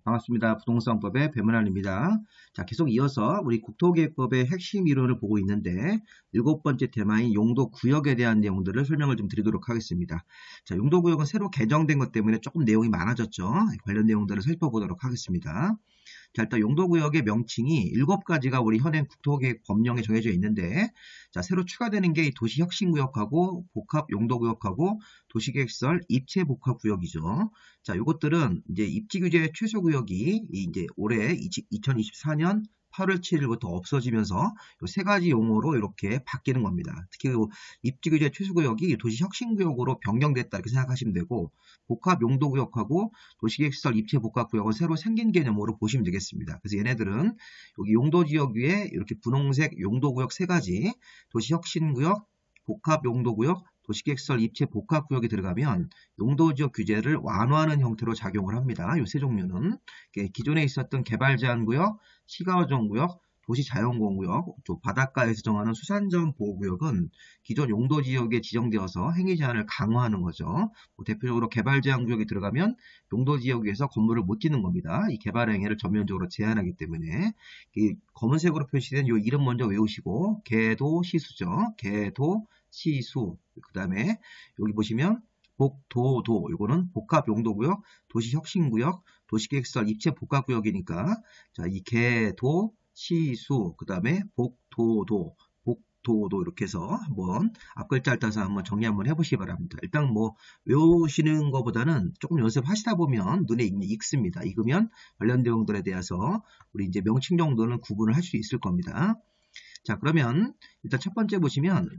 반갑습니다. 부동산법의 배문환입니다. 자, 계속 이어서 우리 국토계획법의 핵심 이론을 보고 있는데 7번째 테마인 용도구역에 대한 내용들을 설명을 좀 드리도록 하겠습니다. 자, 용도구역은 새로 개정된 것 때문에 조금 내용이 많아졌죠. 관련 내용들을 살펴보도록 하겠습니다. 자, 일단 용도구역의 명칭이 7가지가 우리 현행 국토계획 법령에 정해져 있는데, 자, 새로 추가되는 게 도시혁신구역하고 복합용도구역하고 도시계획설 입체복합구역이죠. 자, 요것들은 이제 입지규제 최소구역이 이제 올해 2024년 8월 7일부터 없어지면서 이 세 가지 용어로 이렇게 바뀌는 겁니다. 특히 입지규제 최소구역이 도시혁신구역으로 변경됐다 이렇게 생각하시면 되고, 복합용도구역하고 도시계획설 입체복합구역은 새로 생긴 개념으로 보시면 되겠습니다. 그래서 얘네들은 여기 용도지역 위에 이렇게 분홍색 용도구역 세 가지, 도시혁신구역, 복합용도구역, 도시계획설 입체 복합구역에 들어가면 용도지역 규제를 완화하는 형태로 작용을 합니다. 이 세 종류는 기존에 있었던 개발제한구역, 시가조정구역, 도시자연공원구역, 바닷가에서 정하는 수산자원 보호구역은 기존 용도지역에 지정되어서 행위제한을 강화하는 거죠. 대표적으로 개발제한구역에 들어가면 용도지역에서 건물을 못 짓는 겁니다. 이 개발행위를 전면적으로 제한하기 때문에 이 검은색으로 표시된 이 이름 먼저 외우시고, 개도시수죠. 개도시수. 그 다음에 여기 보시면 복도도, 이거는 복합용도구역, 도시혁신구역, 도시계획설 입체복합구역이니까, 자, 이 개도 시수, 그 다음에 복도도 이렇게 해서 한번 앞글자 따서 한번 정리 한번 해보시기 바랍니다. 일단 뭐 외우시는 것보다는 조금 연습하시다 보면 눈에 익습니다. 익으면 관련 내용들에 대해서 우리 이제 명칭 정도는 구분을 할 수 있을 겁니다. 자, 그러면 일단 첫 번째 보시면,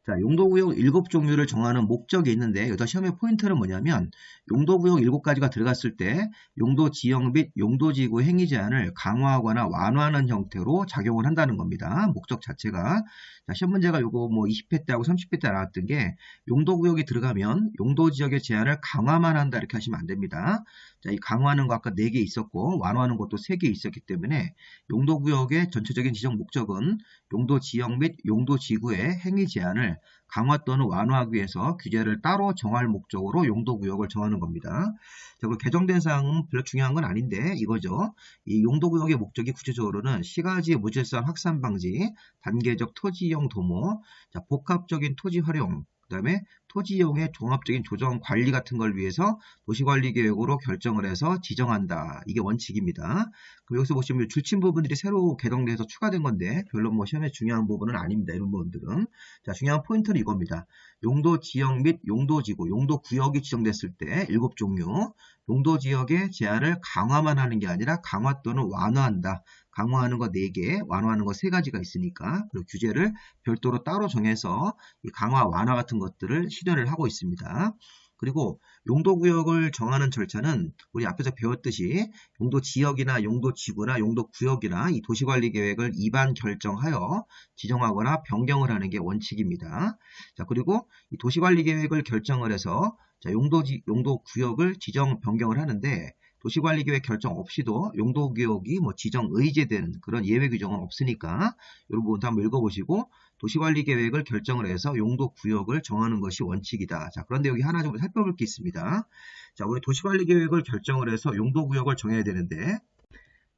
자, 용도구역 7종류를 정하는 목적이 있는데, 여기다 시험의 포인트는 뭐냐면, 용도구역 7가지가 들어갔을 때 용도지역 및 용도지구 행위 제한을 강화하거나 완화하는 형태로 작용을 한다는 겁니다. 목적 자체가. 자, 시험 문제가 요거 뭐 20회 때하고 30회 때 나왔던 게, 용도구역에 들어가면 용도지역의 제한을 강화만 한다 이렇게 하시면 안 됩니다. 자, 이 강화하는 거 아까 4개 있었고 완화하는 것도 3개 있었기 때문에 용도구역의 전체적인 지정 목적은 용도지역 및 용도지구의 행위 제한을 강화 또는 완화하기 위해서 규제를 따로 정할 목적으로 용도구역을 정하는 겁니다. 자, 그리고 개정된 사항은 별로 중요한 건 아닌데 이거죠. 이 용도구역의 목적이 구체적으로는 시가지 무질서 확산 방지, 단계적 토지 이용 도모, 자, 복합적인 토지 활용, 그 다음에 토지 이용의 종합적인 조정 관리 같은 걸 위해서 도시관리계획으로 결정을 해서 지정한다. 이게 원칙입니다. 그럼 여기서 보시면 줄침 부분들이 새로 개정돼서 추가된 건데 별로 뭐 시험에 중요한 부분은 아닙니다. 이런 부분들은. 자, 중요한 포인트는 이겁니다. 용도지역 및 용도지구, 용도구역이 지정됐을 때 7종류, 용도지역의 제한을 강화만 하는 게 아니라 강화 또는 완화한다. 강화하는 거 4개, 완화하는 거 3가지가 있으니까 그 규제를 별도로 따로 정해서 이 강화, 완화 같은 것들을 실현을 하고 있습니다. 그리고 용도구역을 정하는 절차는 우리 앞에서 배웠듯이 용도지역이나 용도지구나 용도구역이나 이 도시관리계획을 입안 결정하여 지정하거나 변경을 하는 게 원칙입니다. 자, 그리고 이 도시관리계획을 결정을 해서 자, 용도구역을 지정 변경을 하는데, 도시관리계획 결정 없이도 용도구역이 뭐 지정 의제된 그런 예외 규정은 없으니까 이런 부분도 한번 읽어보시고, 도시관리계획을 결정을 해서 용도구역을 정하는 것이 원칙이다. 자, 그런데 여기 하나 좀 살펴볼 게 있습니다. 자, 우리 도시관리계획을 결정을 해서 용도구역을 정해야 되는데,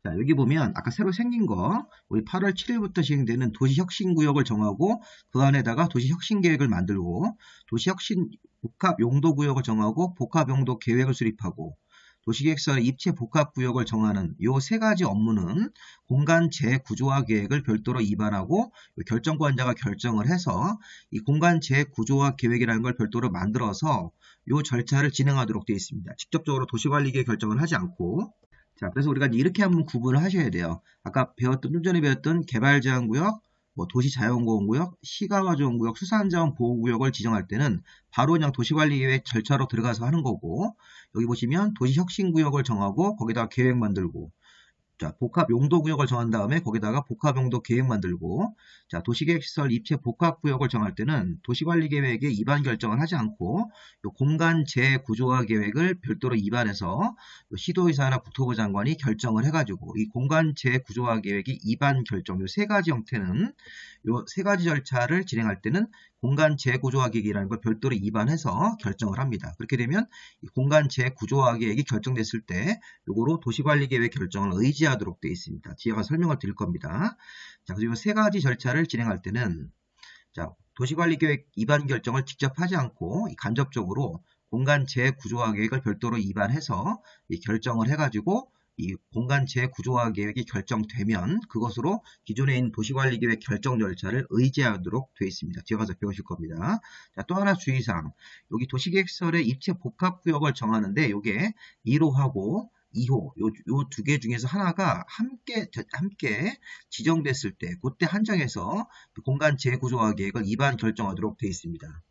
자, 여기 보면 아까 새로 생긴 거, 우리 8월 7일부터 시행되는 도시혁신구역을 정하고 그 안에다가 도시혁신계획을 만들고, 도시혁신 복합용도구역을 정하고 복합용도계획을 수립하고, 도시계획설 입체복합구역을 정하는 이 3가지 업무는 공간 재구조화 계획을 별도로 입안하고 결정권자가 결정을 해서 이 공간 재구조화 계획이라는 걸 별도로 만들어서 이 절차를 진행하도록 되어 있습니다. 직접적으로 도시관리계획 결정을 하지 않고. 자, 그래서 우리가 이렇게 한번 구분을 하셔야 돼요. 아까 좀 전에 배웠던 개발제한구역, 뭐 도시자연공원구역, 시가조정구역, 수산자원 보호구역을 지정할 때는 바로 그냥 도시관리계획 절차로 들어가서 하는 거고, 여기 보시면 도시혁신구역을 정하고 거기다가 계획 만들고, 자, 복합용도구역을 정한 다음에 거기다가 복합용도 계획 만들고, 자, 도시계획시설 입체 복합구역을 정할 때는 도시관리계획에 입안 결정을 하지 않고 요 공간 재구조화 계획을 별도로 입안해서 시도의사나 국토부 장관이 결정을 해가지고 이 공간 재구조화 계획이 입안 결정, 요 3가지 형태는 요 3가지 절차를 진행할 때는 공간 재구조화 계획이라는 걸 별도로 입안해서 결정을 합니다. 그렇게 되면 이 공간 재구조화 계획이 결정됐을 때 요거로 도시관리계획 결정을 의지하도록 되어 있습니다. 뒤에 가서 설명을 드릴 겁니다. 자, 그리고 세 가지 절차를 진행할 때는 자, 도시관리계획 입안 결정을 직접 하지 않고 간접적으로 공간 재구조화 계획을 별도로 입안해서 이 결정을 해가지고 이 공간 재구조화 계획이 결정되면 그것으로 기존에 있는 도시관리계획 결정 절차를 의지하도록 되어 있습니다. 뒤에 가서 배우실 겁니다. 자, 또 하나 주의사항. 여기 도시계획설의 입체 복합구역을 정하는데 이게 1호하고 2호 요 두 개 중에서 하나가 함께 지정됐을 때 그때 한정해서 공간 재구조화 계획을 입안 결정하도록 되어 있습니다.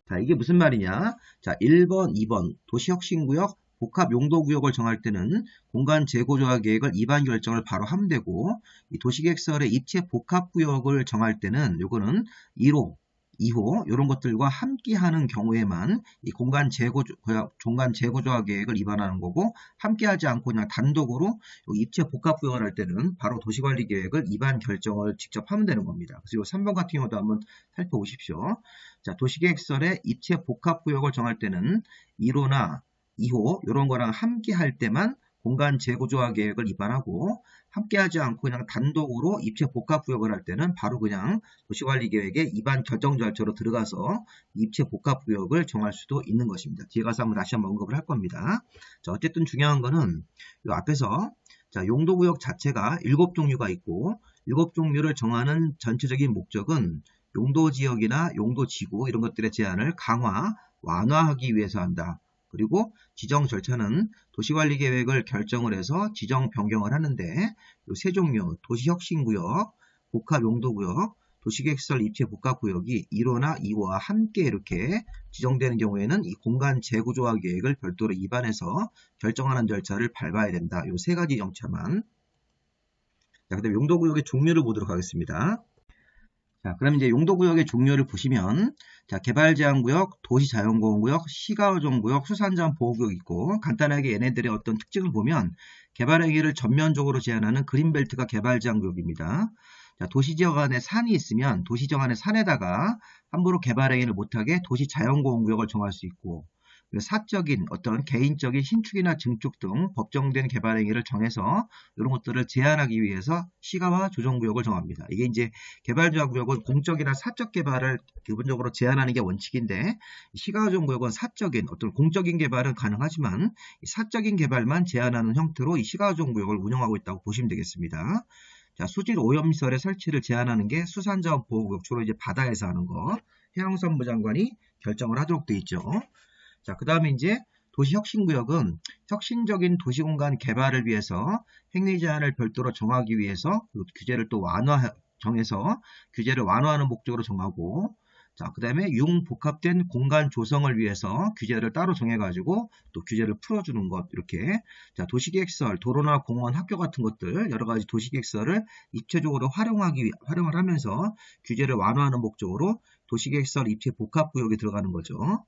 자, 이게 무슨 말이냐? 자, 1번, 2번 도시혁신구역 복합용도구역을 정할 때는 공간 재구조화 계획을 입안 결정을 바로 하면 되고 이 도시계획설의 입체 복합구역을 정할 때는 요거는 1호, 2호 이런 것들과 함께 하는 경우에만 이 공간 재구조화 계획을 입안하는 거고 함께 하지 않고 그냥 단독으로 입체 복합구역을 할 때는 바로 도시관리 계획을 입안 결정을 직접 하면 되는 겁니다. 그리고 3번 같은 경우도 한번 살펴보십시오. 자, 도시계획설의 입체 복합구역을 정할 때는 1호나 2호 이런 거랑 함께 할 때만 공간 재구조화 계획을 입안하고 함께하지 않고 그냥 단독으로 입체 복합구역을 할 때는 바로 그냥 도시관리계획의 입안 결정 절차로 들어가서 입체 복합구역을 정할 수도 있는 것입니다. 뒤에 가서 다시 한번 언급을 할 겁니다. 자, 어쨌든 중요한 거는 이 앞에서 자, 용도구역 자체가 7종류가 있고 7종류를 정하는 전체적인 목적은 용도지역이나 용도지구 이런 것들의 제한을 강화, 완화하기 위해서 한다. 그리고 지정 절차는 도시관리계획을 결정을 해서 지정 변경을 하는데 이 세 종류 도시혁신구역, 복합용도구역, 도시계획설 입체 복합구역이 1호나 2호와 함께 이렇게 지정되는 경우에는 이 공간 재구조화 계획을 별도로 입안해서 결정하는 절차를 밟아야 된다. 이 세 가지 정차만. 자, 그다음에 용도구역의 종류를 보도록 하겠습니다. 자, 그럼 이제 용도구역의 종류를 보시면 자, 개발제한구역, 도시자연보호구역, 시가조정구역, 수산자원보호구역 있고 간단하게 얘네들의 어떤 특징을 보면 개발행위를 전면적으로 제한하는 그린벨트가 개발제한구역입니다. 자, 도시지역 안에 산이 있으면 도시지역 안에 산에다가 함부로 개발행위를 못하게 도시자연보호구역을 정할 수 있고 사적인 어떤 개인적인 신축이나 증축 등 법정된 개발 행위를 정해서 이런 것들을 제한하기 위해서 시가와 조정구역을 정합니다. 이게 이제 개발조합구역은 공적이나 사적 개발을 기본적으로 제한하는 게 원칙인데 시가와 조정구역은 사적인 어떤 공적인 개발은 가능하지만 사적인 개발만 제한하는 형태로 이 시가와 조정구역을 운영하고 있다고 보시면 되겠습니다. 자, 수질 오염시설의 설치를 제한하는 게 수산자원보호구역, 주로 이제 바다에서 하는 거 해양수산부 장관이 결정을 하도록 되어 있죠. 자, 그 다음에 이제 도시혁신구역은 혁신적인 도시공간 개발을 위해서 행위 제한을 별도로 정하기 위해서 그 규제를 또 정해서 규제를 완화하는 목적으로 정하고 자, 그 다음에 융복합된 공간 조성을 위해서 규제를 따로 정해가지고 또 규제를 풀어주는 것 이렇게 자, 도시계획설, 도로나 공원, 학교 같은 것들 여러 가지 도시계획설을 입체적으로 활용을 하면서 규제를 완화하는 목적으로 도시계획설 입체 복합구역에 들어가는 거죠.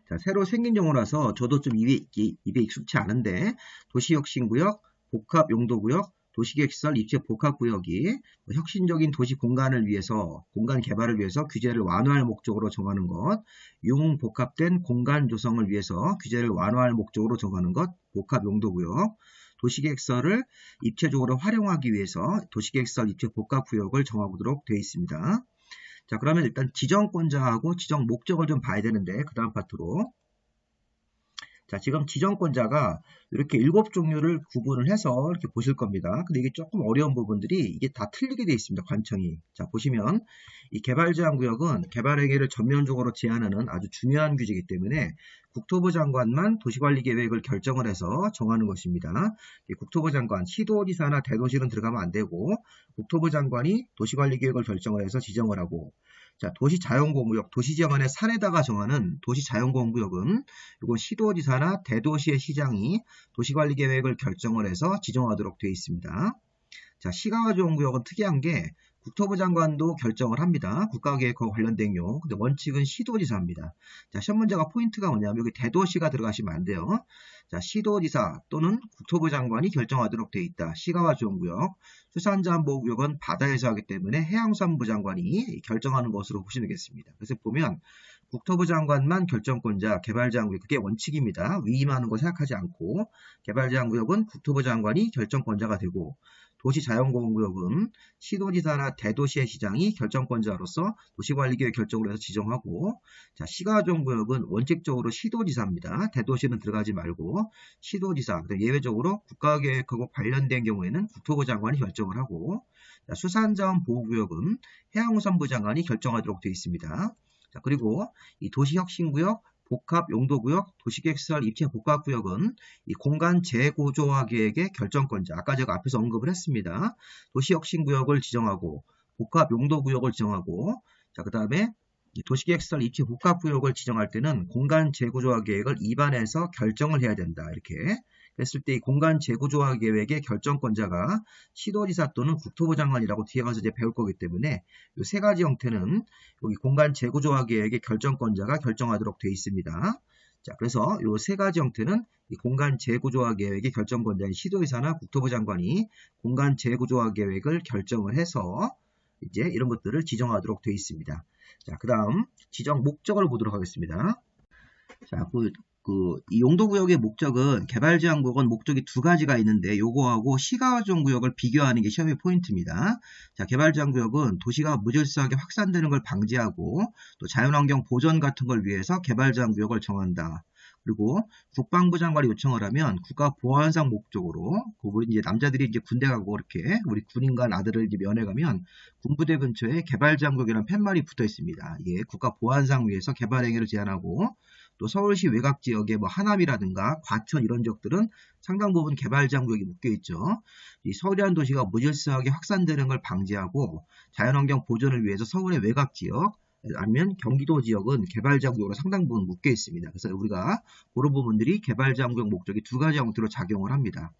자, 새로 생긴 용어라서 저도 좀 입에 익숙치 않은데 도시혁신구역, 복합용도구역, 도시계획설 입체 복합구역이 혁신적인 도시 공간을 위해서 공간 개발을 위해서 규제를 완화할 목적으로 정하는 것, 융복합된 공간 조성을 위해서 규제를 완화할 목적으로 정하는 것, 복합용도구역, 도시계획설을 입체적으로 활용하기 위해서 도시계획설 입체 복합구역을 정하도록 되어 있습니다. 자, 그러면 일단 지정권자하고 지정 목적을 좀 봐야 되는데 그 다음 파트로 자, 지금 지정권자가 이렇게 7종류를 구분을 해서 이렇게 보실 겁니다. 근데 이게 조금 어려운 부분들이 이게 다 틀리게 되어 있습니다. 관청이. 자, 보시면 이 개발제한구역은 개발행위를 전면적으로 제한하는 아주 중요한 규제이기 때문에 국토부 장관만 도시관리계획을 결정을 해서 정하는 것입니다. 국토부 장관, 시도지사나 대도시는 들어가면 안 되고 국토부 장관이 도시관리계획을 결정을 해서 지정을 하고 자, 도시자연공구역, 도시지역 안에 산에다가 정하는 도시자연공구역은 이건 시도지사나 대도시의 시장이 도시관리계획을 결정을 해서 지정하도록 되어 있습니다. 자, 시가와 조정구역은 특이한 게 국토부 장관도 결정을 합니다. 국가계획과 관련된 경우. 근데 원칙은 시도지사입니다. 자, 시험 문제가 포인트가 뭐냐면 여기 대도시가 들어가시면 안 돼요. 자, 시도지사 또는 국토부 장관이 결정하도록 되어 있다. 시가와 조정구역, 수산자원보호구역은 바다에서 하기 때문에 해양수산부 장관이 결정하는 것으로 보시면 되겠습니다. 그래서 보면 국토부 장관만 결정권자, 개발제한구역, 그게 원칙입니다. 위임하는 거 생각하지 않고 개발제한구역은 국토부 장관이 결정권자가 되고 도시자연보호구역은 시도지사나 대도시의 시장이 결정권자로서 도시관리계획 결정을 해서 지정하고, 자, 시가조정구역은 원칙적으로 시도지사입니다. 대도시는 들어가지 말고 시도지사, 예외적으로 국가계획하고 관련된 경우에는 국토부 장관이 결정을 하고, 자, 수산자원보호구역은 해양수산부 장관이 결정하도록 되어 있습니다. 자, 그리고 이 도시혁신구역, 복합용도구역, 도시계획시설 입체복합구역은 이 공간 재구조화 계획의 결정권자, 아까 제가 앞에서 언급을 했습니다. 도시혁신구역을 지정하고 복합용도구역을 지정하고, 자, 그 다음에 도시계획시설 입체복합구역을 지정할 때는 공간 재구조화 계획을 입안해서 결정을 해야 된다. 이렇게 했을 때 이 공간 재구조화 계획의 결정권자가 시도지사 또는 국토부 장관이라고 뒤에 가서 이제 배울 거기 때문에 이 세 가지 형태는 여기 공간 재구조화 계획의 결정권자가 결정하도록 되어 있습니다. 자, 그래서 이 세 가지 형태는 이 공간 재구조화 계획의 결정권자인 시도지사나 국토부 장관이 공간 재구조화 계획을 결정을 해서 이제 이런 것들을 지정하도록 되어 있습니다. 자, 그 다음 지정 목적을 보도록 하겠습니다. 자, 이 용도구역의 목적은 개발제한구역은 목적이 두 가지가 있는데 요거하고 시가조정구역을 비교하는 게 시험의 포인트입니다. 자, 개발제한구역은 도시가 무질서하게 확산되는 걸 방지하고 또 자연환경 보전 같은 걸 위해서 개발제한구역을 정한다. 그리고 국방부 장관이 요청을 하면 국가보안상 목적으로 우리 이제 남자들이 이제 군대 가고 이렇게 우리 군인과 아들을 이제 면회 가면 군부대 근처에 개발제한구역이라는 팻말이 붙어 있습니다. 이게 국가보안상 위해서 개발행위를 제한하고 또 서울시 외곽 지역의 뭐 하남이라든가 과천 이런 지역들은 상당 부분 개발제한구역이 묶여 있죠. 이 서울이라는 도시가 무질서하게 확산되는 걸 방지하고 자연환경 보존을 위해서 서울의 외곽 지역 아니면 경기도 지역은 개발제한구역으로 상당 부분 묶여 있습니다. 그래서 우리가 그런 부분들이 개발제한구역 목적이 두 가지 형태로 작용을 합니다.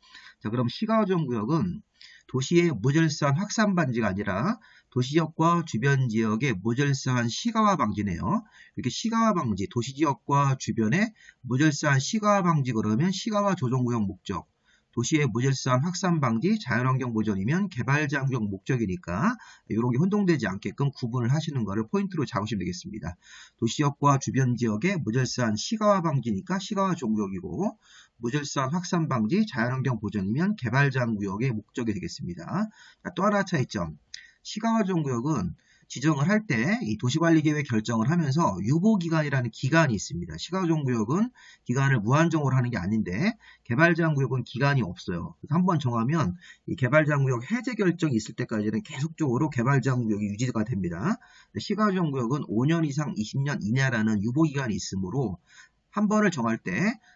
자, 그럼 시가조정구역은 도시의 무질서한 확산 방지가 아니라 도시지역과 주변 지역의 무질서한 시가화 방지네요. 이렇게 시가화 방지, 도시지역과 주변의 무질서한 시가화 방지 그러면 시가화 조정구역 목적, 도시의 무질서한 확산 방지, 자연환경 보존이면 개발제한구역 목적이니까 이런 게 혼동되지 않게끔 구분을 하시는 것을 포인트로 잡으시면 되겠습니다. 도시지역과 주변 지역의 무질서한 시가화 방지니까 시가화 조정구역이고 무질서한 확산 방지, 자연환경 보존이면 개발제한구역의 목적이 되겠습니다. 자, 또 하나 차이점. 시가화 조정구역은 지정을 할 때 이 도시관리계획 결정을 하면서 유보기간이라는 기간이 있습니다. 시가조정구역은 기간을 무한정으로 하는 게 아닌데 개발제한구역은 기간이 없어요. 그래서 한번 정하면 이 개발제한구역 해제 결정이 있을 때까지는 계속적으로 개발제한구역이 유지가 됩니다. 시가조정구역은 5년 이상 20년 이내라는 유보기간이 있으므로 한 번을 정할 때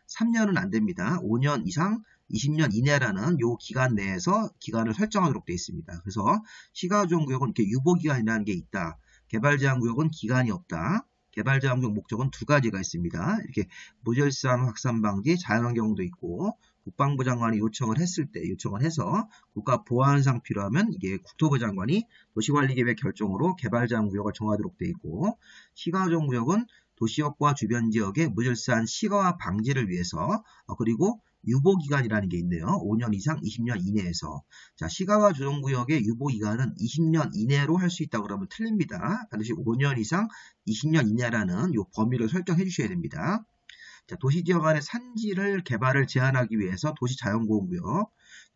3년은 안 됩니다. 5년 이상 20년 이내라는 요 기간 내에서 기간을 설정하도록 되어 있습니다. 그래서 시가조정구역은 이렇게 유보기간이라는 게 있다. 개발제한구역은 기간이 없다. 개발제한구역 목적은 두 가지가 있습니다. 이렇게 무질서한 확산 방지, 자연환경도 있고 국방부 장관이 요청을 했을 때 요청을 해서 국가보안상 필요하면 이게 국토부 장관이 도시관리계획 결정으로 개발제한구역을 정하도록 되어 있고 시가조정구역은 도시역과 주변 지역의 무질서한 시가화 방지를 위해서 그리고 유보기간이라는 게 있네요. 5년 이상 20년 이내에서. 자, 시가화 조정구역의 유보기간은 20년 이내로 할 수 있다고 그러면 틀립니다. 반드시 5년 이상 20년 이내라는 요 범위를 설정해 주셔야 됩니다. 자, 도시지역 안의 산지를 개발을 제한하기 위해서 도시자연보호구역,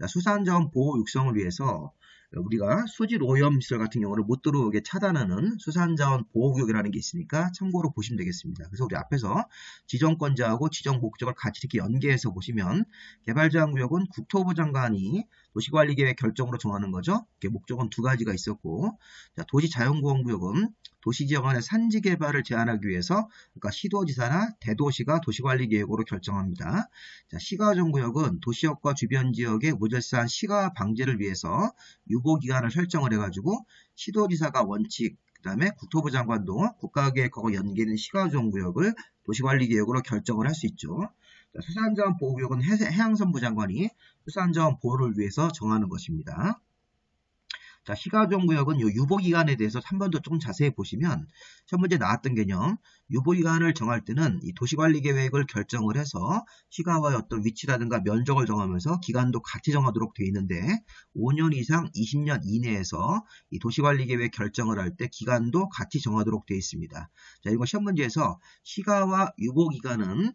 수산자원 보호 육성을 위해서 우리가 수질 오염시설 같은 경우를 못 들어오게 차단하는 수산자원 보호구역이라는 게 있으니까 참고로 보시면 되겠습니다. 그래서 우리 앞에서 지정권자하고 지정 목적을 같이 이렇게 연계해서 보시면 개발제한구역은 국토부 장관이 도시관리계획 결정으로 정하는 거죠. 이렇게 목적은 두 가지가 있었고, 자, 도시자연보호구역은 도시지역 안의 산지 개발을 제한하기 위해서 그러니까 시도지사나 대도시가 도시관리계획으로 결정합니다. 자, 시가조정구역은 도시역과 주변 지역의 무질서한 시가화 방지를 위해서 유보기간을 설정을 해가지고 시도지사가 원칙, 그 다음에 국토부 장관도 국가계획하고 연계된 시가조정구역을 도시관리계획으로 결정을 할 수 있죠. 자, 수산자원보호구역은 해양선부 장관이 수산자원 보호를 위해서 정하는 것입니다. 자, 시가조정구역은 요 유보기간에 대해서 한 번 더 좀 자세히 보시면 첫 번째 나왔던 개념, 유보기간을 정할 때는 이 도시관리계획을 결정을 해서 시가와의 어떤 위치라든가 면적을 정하면서 기간도 같이 정하도록 되어 있는데 5년 이상 20년 이내에서 이 도시관리계획 결정을 할 때 기간도 같이 정하도록 되어 있습니다. 자, 이거 시험 문제에서 시가와 유보기간은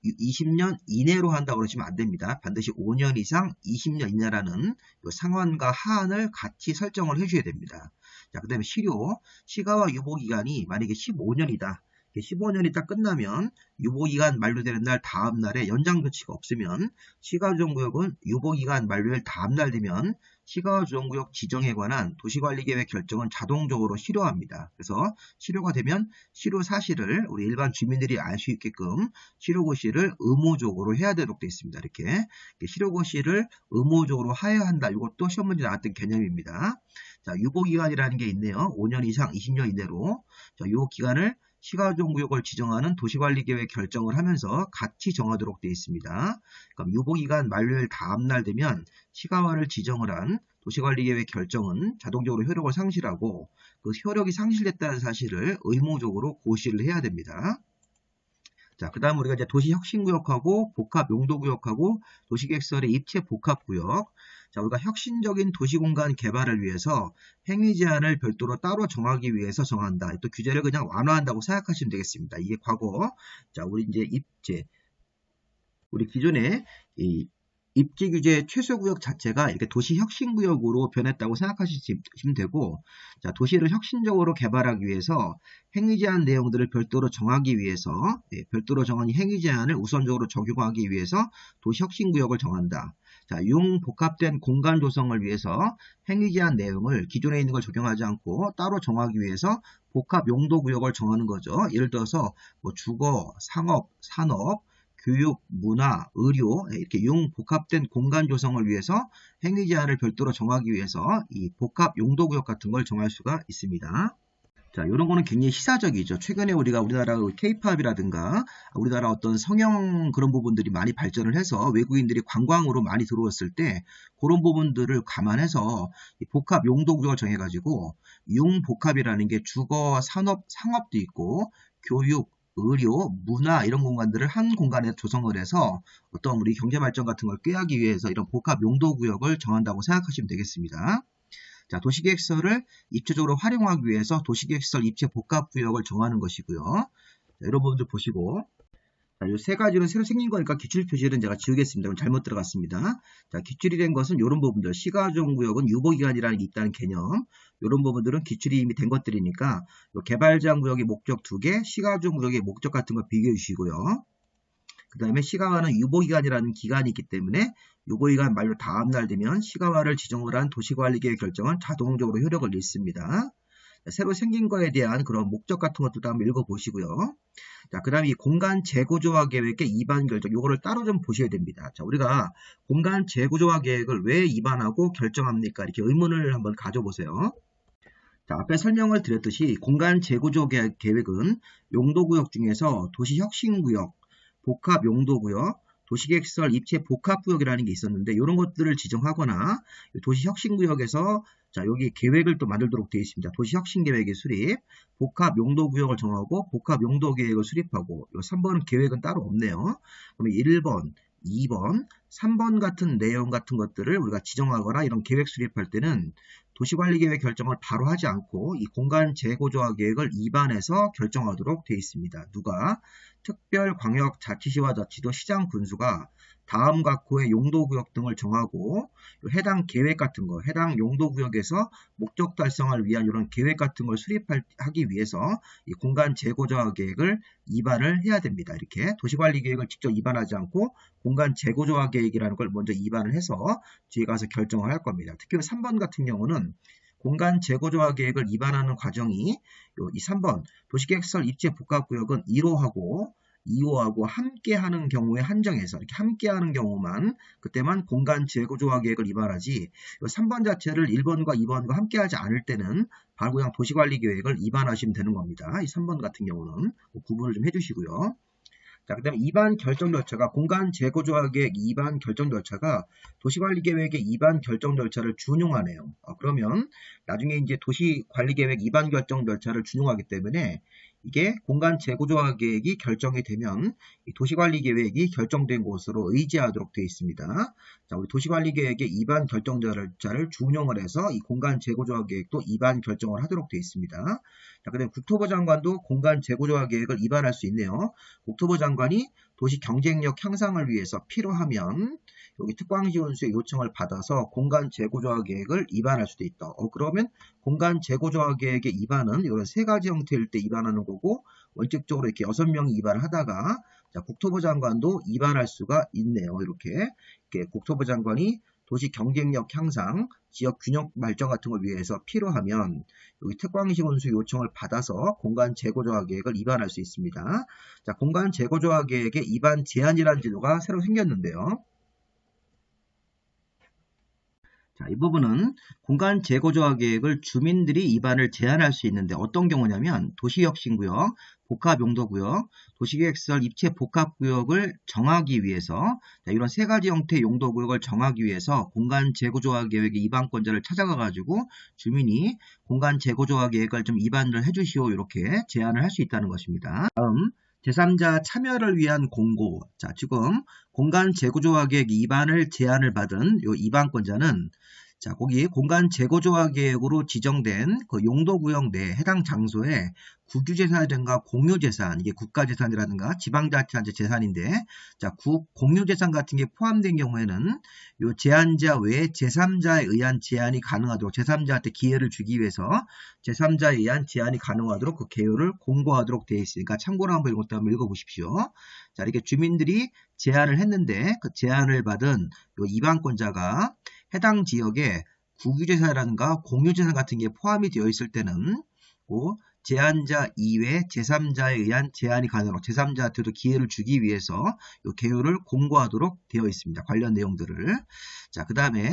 20년 이내로 한다고 그러시면 안 됩니다. 반드시 5년 이상 20년 이내라는 상한과 하한을 같이 설정을 해줘야 됩니다. 자, 그 다음에 실효, 시가와 유보기간이 만약에 15년이다. 15년이 딱 끝나면 유보기간 만료되는 날 다음 날에 연장 조치가 없으면 시가조정구역은 유보기간 만료일 다음 날 되면 시가조정구역 지정에 관한 도시관리계획 결정은 자동적으로 실효합니다. 그래서 실효가 되면 실효 사실을 우리 일반 주민들이 알 수 있게끔 실효고시를 의무적으로 해야 되도록 되어 있습니다. 이렇게 실효고시를 의무적으로 하여야 한다. 이것도 시험 문제 나왔던 개념입니다. 자, 유보기간이라는 게 있네요. 5년 이상 20년 이내로. 자, 이 기간을 시가조정구역을 지정하는 도시관리계획 결정을 하면서 같이 정하도록 되어 있습니다. 그럼 유보기간 만료일 다음 날 되면 시가와를 지정을 한 도시관리계획 결정은 자동적으로 효력을 상실하고 그 효력이 상실됐다는 사실을 의무적으로 고시를 해야 됩니다. 자, 그 다음 우리가 이제 도시혁신구역하고 복합용도구역하고 도시계획설의 입체 복합구역. 자, 우리가 혁신적인 도시공간 개발을 위해서 행위 제한을 별도로 따로 정하기 위해서 정한다. 또 규제를 그냥 완화한다고 생각하시면 되겠습니다. 이게 과거. 자, 우리 이제 입제. 우리 기존에 이 입지 규제 최소구역 자체가 이렇게 도시혁신구역으로 변했다고 생각하시면 되고, 자, 도시를 혁신적으로 개발하기 위해서 행위 제한 내용들을 별도로 정하기 위해서, 별도로 정한 행위 제한을 우선적으로 적용하기 위해서 도시혁신구역을 정한다. 자, 융복합된 공간 조성을 위해서 행위 제한 내용을 기존에 있는 걸 적용하지 않고 따로 정하기 위해서 복합용도구역을 정하는 거죠. 예를 들어서 뭐 주거, 상업, 산업, 교육, 문화, 의료 이렇게 융복합된 공간 조성을 위해서 행위 제한을 별도로 정하기 위해서 이 복합 용도구역 같은 걸 정할 수가 있습니다. 자, 이런 거는 굉장히 시사적이죠. 최근에 우리나라 K-팝이라든가 우리나라 어떤 성형 그런 부분들이 많이 발전을 해서 외국인들이 관광으로 많이 들어왔을 때 그런 부분들을 감안해서 복합 용도구역을 정해가지고 융복합이라는 게 주거, 산업, 상업도 있고 교육, 의료, 문화 이런 공간들을 한 공간에 조성을 해서 어떤 우리 경제발전 같은 걸 꾀하기 위해서 이런 복합 용도구역을 정한다고 생각하시면 되겠습니다. 자, 도시계획서를 입체적으로 활용하기 위해서 도시계획설 입체 복합구역을 정하는 것이고요. 자, 이런 부분들 보시고 자, 이 세 가지는 새로 생긴 거니까 기출 표시는 제가 지우겠습니다. 잘못 들어갔습니다. 자, 기출이 된 것은 이런 부분들, 시가조정구역은 유보기간이라는 게 있다는 개념, 이런 부분들은 기출이 이미 된 것들이니까 개발제한구역의 목적 2개, 시가조정구역의 목적 같은 거 비교해 주시고요. 그 다음에 시가와는 유보기간이라는 기간이 있기 때문에 유보기간 만료 다음날 되면 시가와를 지정을 한 도시관리계획 결정은 자동적으로 효력을 잃습니다. 새로 생긴 거에 대한 그런 목적 같은 것들도 한번 읽어보시고요. 자, 그 다음에 이 공간 재구조화 계획의 입안 결정, 요거를 따로 좀 보셔야 됩니다. 자, 우리가 공간 재구조화 계획을 왜 입안하고 결정합니까? 이렇게 의문을 한번 가져보세요. 자, 앞에 설명을 드렸듯이 공간 재구조 계획은 용도구역 중에서 도시혁신구역, 복합용도구역, 도시계획설 입체 복합구역이라는 게 있었는데 이런 것들을 지정하거나 도시혁신구역에서 자, 여기 계획을 또 만들도록 되어 있습니다. 도시혁신계획의 수립, 복합용도구역을 정하고 복합용도계획을 수립하고 3번은 계획은 따로 없네요. 그러면 1번, 2번, 3번 같은 내용 같은 것들을 우리가 지정하거나 이런 계획 수립할 때는 도시관리계획 결정을 바로 하지 않고 이 공간 재구조화 계획을 입안해서 결정하도록 되어 있습니다. 누가? 특별광역자치시와 자치도 시장 군수가 다음 각호의 용도구역 등을 정하고 해당 계획 같은 거, 해당 용도구역에서 목적 달성을 위한 이런 계획 같은 걸 수립하기 위해서 이 공간 재구조화 계획을 입안을 해야 됩니다. 이렇게 도시관리 계획을 직접 입안하지 않고 공간 재구조화 계획이라는 걸 먼저 입안을 해서 뒤에 가서 결정을 할 겁니다. 특히 3번 같은 경우는 공간 재구조화 계획을 입안하는 과정이 이 3번 도시계획설 입체 복합구역은 1호하고 2호하고 함께 하는 경우에 한정해서 이렇게 함께 하는 경우만 그때만 공간 재구조화 계획을 입안하지 3번 자체를 1번과 2번과 함께 하지 않을 때는 바로 그냥 도시관리 계획을 입안하시면 되는 겁니다. 이 3번 같은 경우는 구분을 좀 해주시고요. 자, 그 다음에 2반 결정 절차가 공간 재고 조합 계획 2반 결정 절차가 도시관리 계획의 2반 결정 절차를 준용하네요. 그러면 나중에 이제 도시관리 계획 2반 결정 절차를 준용하기 때문에 이게 공간 재고 조합 계획이 결정이 되면 이 도시관리 계획이 결정된 곳으로 의지하도록 되어 있습니다. 자, 우리 도시관리 계획의 2반 결정 절차를 준용을 해서 이 공간 재고 조합 계획도 2반 결정을 하도록 되어 있습니다. 자, 그다음에 국토부 장관도 공간 재고 조합 계획을 2반할 수 있네요. 국토부 장관이 도시 경쟁력 향상을 위해서 필요하면 여기 특광지원수의 요청을 받아서 공간 재고 조합 계획을 2반할 수도 있다. 그러면 공간 재고 조합 계획의 2반은 이런 세 가지 형태일 때 2반하는 거고 원칙적으로 이렇게 6명이 2반을 하다가 자, 국토부 장관도 2반할 수가 있네요. 이렇게 국토부 장관이 도시 경쟁력 향상, 지역 균형 발전 같은 걸 위해서 필요하면 여기 특광지원수 요청을 받아서 공간 재고 조합 계획을 2반할 수 있습니다. 자, 공간 재고 조합 계획의 2반 제한이라는 제도가 새로 생겼는데요. 자, 이 부분은 공간 재고 조합 계획을 주민들이 2반을 제한할 수 있는데 어떤 경우냐면 도시혁신구역, 복합용도구역, 도시계획시설 입체 복합구역을 정하기 위해서 이런 세 가지 형태의 용도구역을 정하기 위해서 공간 재고 조합 계획의 2반권자를 찾아가 가지고 주민이 공간 재고 조합 계획을 좀 2반을 해주시오 이렇게 제안을 할 수 있다는 것입니다. 다음 제3자 참여를 위한 공고. 자, 지금 공간 재고 조합 계획 2반을 제안을 받은 이 2반권자는 자, 거기 공간 재고 조합 계획으로 지정된 그 용도구역 내 해당 장소에 국유재산이라든가 공유재산, 이게 국가재산이라든가 지방자치단체 재산인데, 자, 공유재산 같은 게 포함된 경우에는 요 제한자 외에 제3자에 의한 제한이 가능하도록, 제3자한테 기회를 주기 위해서 제3자에 의한 제한이 가능하도록 그 개요를 공고하도록 되어 있으니까 참고로 한번 이것도 한번 읽어보십시오. 자, 이렇게 주민들이 제안을 했는데 그 제안을 받은 요 2반권자가 해당 지역에 국유재산이라든가 공유재산 같은 게 포함이 되어 있을 때는 제한자 이외 제3자에 의한 제한이 가능하도록 제3자한테도 기회를 주기 위해서 이 개요를 공고하도록 되어 있습니다. 관련 내용들을. 자, 그 다음에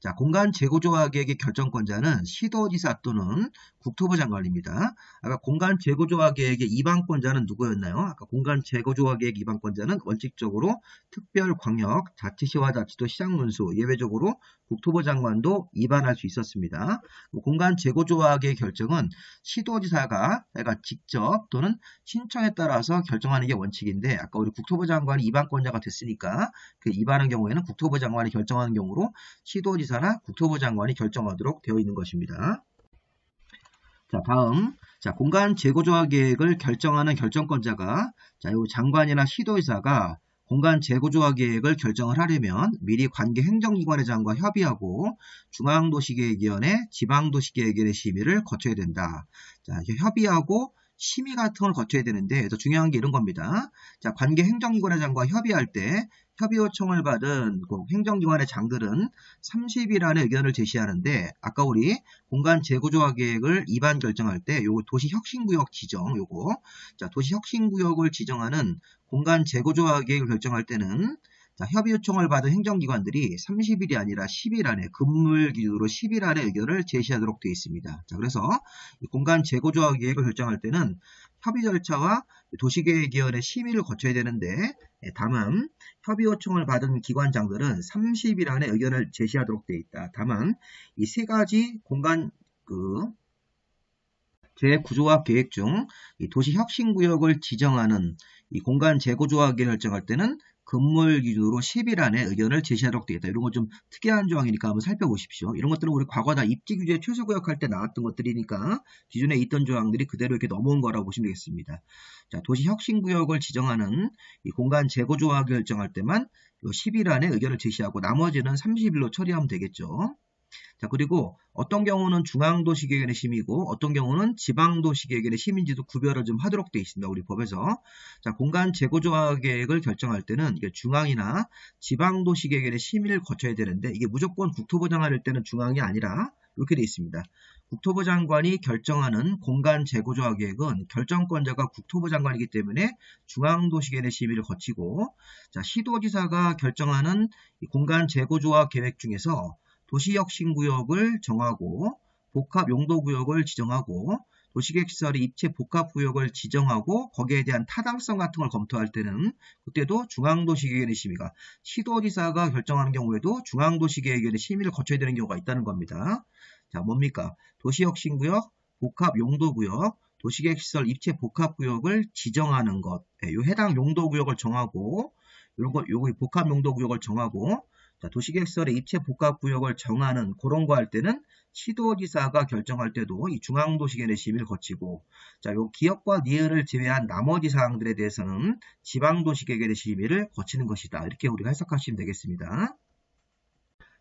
자, 공간 재고 조합 계획의 결정권자는 시도지사 또는 국토부 장관입니다. 아까 공간 재고 조합 계획의 2반권자는 누구였나요? 아까 공간 재고 조합 계획 2반권자는 원칙적으로 특별광역, 자치시와 자치도 시장문수, 예외적으로 국토부 장관도 2반할 수 있었습니다. 공간 재고 조합 계획 결정은 시도지사가 직접 또는 신청에 따라서 결정하는 게 원칙인데 아까 우리 국토부 장관이 2반권자가 됐으니까 그 2반한 경우에는 국토부 장관이 결정하는 경우로 시도지사나 국토부 장관이 결정하도록 되어 있는 것입니다. 자, 다음. 자, 공간 재고 조합 계획을 결정하는 결정권자가 자, 요 장관이나 시도지사가 공간 재고 조합 계획을 결정을 하려면 미리 관계 행정기관의 장과 협의하고 중앙도시계획위원회, 지방도시계획위원회 심의를 거쳐야 된다. 자, 협의하고 심의 같은 걸 거쳐야 되는데 더 중요한 게 이런 겁니다. 자, 관계 행정기관의 장과 협의할 때 협의 요청을 받은 그 행정기관의 장들은 30일 안에 의견을 제시하는데 아까 우리 공간 재고 조합 계획을 2반 결정할 때 요거 도시혁신구역 지정 요거 자, 도시혁신구역을 지정하는 공간 재고 조합 계획을 결정할 때는 자, 협의 요청을 받은 행정기관들이 30일이 아니라 10일 안에 금물 기준으로 10일 안에 의견을 제시하도록 되어 있습니다. 자, 그래서 이 공간 재고 조합 계획을 결정할 때는 협의 절차와 도시계획위원회 심의를 거쳐야 되는데 다만 협의 요청을 받은 기관장들은 30일 안에 의견을 제시하도록 되어 있다. 다만 이 세 가지 공간 재구조화 계획 중 이 도시혁신구역을 지정하는 이 공간 재구조화 계획을 결정할 때는 금물 기준으로 10일 안에 의견을 제시하도록 되어 있다. 이런 거 좀 특이한 조항이니까 한번 살펴보십시오. 이런 것들은 우리 과거 다 입지규제 최소구역 할 때 나왔던 것들이니까 기존에 있던 조항들이 그대로 이렇게 넘어온 거라고 보시면 되겠습니다. 자, 도시혁신구역을 지정하는 이 공간 재구조화 결정할 때만 10일 안에 의견을 제시하고 나머지는 30일로 처리하면 되겠죠. 자, 그리고 어떤 경우는 중앙도시계획의 심의고 어떤 경우는 지방도시계획의 심의인지도 구별을 좀 하도록 되어 있습니다. 우리 법에서. 자, 공간 재고 조합 계획을 결정할 때는 이게 중앙이나 지방도시계획의 심의를 거쳐야 되는데 이게 무조건 국토부 장관일 때는 중앙이 아니라 이렇게 되어 있습니다. 국토부 장관이 결정하는 공간 재고 조합 계획은 결정권자가 국토부 장관이기 때문에 중앙도시계획의 심의를 거치고 자, 시도지사가 결정하는 이 공간 재고 조합 계획 중에서 도시혁신구역을 정하고 복합용도구역을 지정하고 도시계획시설의 입체 복합구역을 지정하고 거기에 대한 타당성 같은 걸 검토할 때는 그때도 중앙도시계획의 심의가 시도지사가 결정하는 경우에도 중앙도시계획의 심의를 거쳐야 되는 경우가 있다는 겁니다. 자, 뭡니까? 도시혁신구역, 복합용도구역, 도시계획시설 입체 복합구역을 지정하는 것. 요 해당 용도구역을 정하고 요거 복합용도구역을 정하고 자, 도시계획시설의 입체 복합구역을 정하는 그런 거 할 때는 시도지사가 결정할 때도 이 중앙도시계획의 심의를 거치고 자, 요 기역과 니을을 제외한 나머지 사항들에 대해서는 지방도시계획의 심의를 거치는 것이다. 이렇게 우리가 해석하시면 되겠습니다.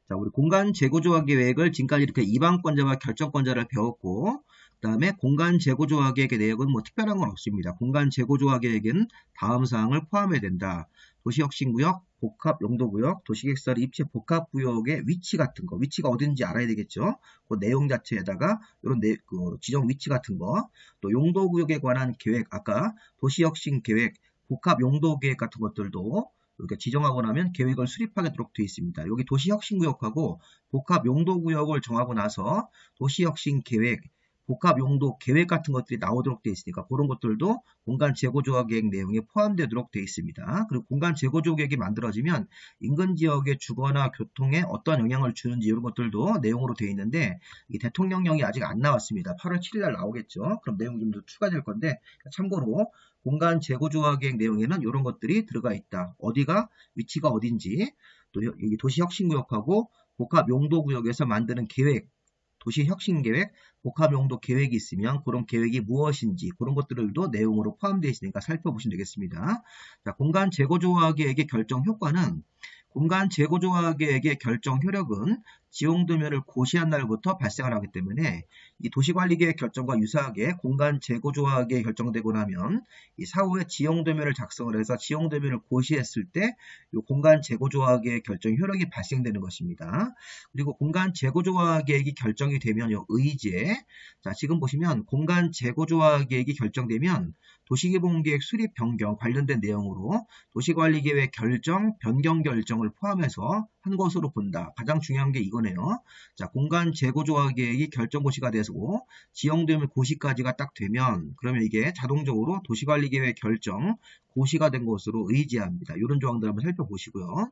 자, 우리 공간 재고조화 계획을 지금까지 이렇게 이방권자와 결정권자를 배웠고 그 다음에 공간 재고조화 계획의 내역은 뭐 특별한 건 없습니다. 공간 재고조화 계획은 다음 사항을 포함해야 된다. 도시혁신구역, 복합용도구역, 도시계획시설 입체 복합구역의 위치 같은 거, 위치가 어딘지 알아야 되겠죠. 그 내용 자체에다가 이런 그 지정 위치 같은 거, 또 용도구역에 관한 계획, 아까 도시혁신계획, 복합용도계획 같은 것들도 이렇게 지정하고 나면 계획을 수립하게 되도록 되어 있습니다. 여기 도시혁신구역하고 복합용도구역을 정하고 나서 도시혁신계획, 복합용도 계획 같은 것들이 나오도록 되어 있으니까 그런 것들도 공간 재고조화 계획 내용에 포함되도록 되어 있습니다. 그리고 공간 재고조화 계획이 만들어지면 인근 지역의 주거나 교통에 어떤 영향을 주는지 이런 것들도 내용으로 되어 있는데 이 대통령령이 아직 안 나왔습니다. 8월 7일 날 나오겠죠. 그럼 내용이 좀 더 추가될 건데 참고로 공간 재고조화 계획 내용에는 이런 것들이 들어가 있다. 어디가 위치가 어딘지 또 여기 도시혁신구역하고 복합용도구역에서 만드는 계획 도시혁신계획, 복합용도 계획이 있으면 그런 계획이 무엇인지 그런 것들도 내용으로 포함되어 있으니까 살펴보시면 되겠습니다. 자, 공간 재고조화 계획의 결정 효과는 공간 재고조화 계획의 결정 효력은 지용도면을 고시한 날부터 발생을 하기 때문에 이 도시관리계획 결정과 유사하게 공간 재고조화 계획이 결정되고 나면 이 사후에 지용도면을 작성을 해서 지용도면을 고시했을 때 이 공간 재고조화 계획 결정 효력이 발생되는 것입니다. 그리고 공간 재고조화 계획이 결정이 되면 요 의제 자, 지금 보시면 공간 재고조화 계획이 결정되면 도시개봉계획 수립 변경 관련된 내용으로 도시관리계획 결정, 변경 결정을 포함해서 한 것으로 본다. 가장 중요한 게 이거네요. 자, 공간 재고조화 계획이 결정고시가 되고 지형도면 고시까지가 딱 되면 그러면 이게 자동적으로 도시관리계획 결정, 고시가 된 것으로 의지합니다. 이런 조항들 한번 살펴보시고요.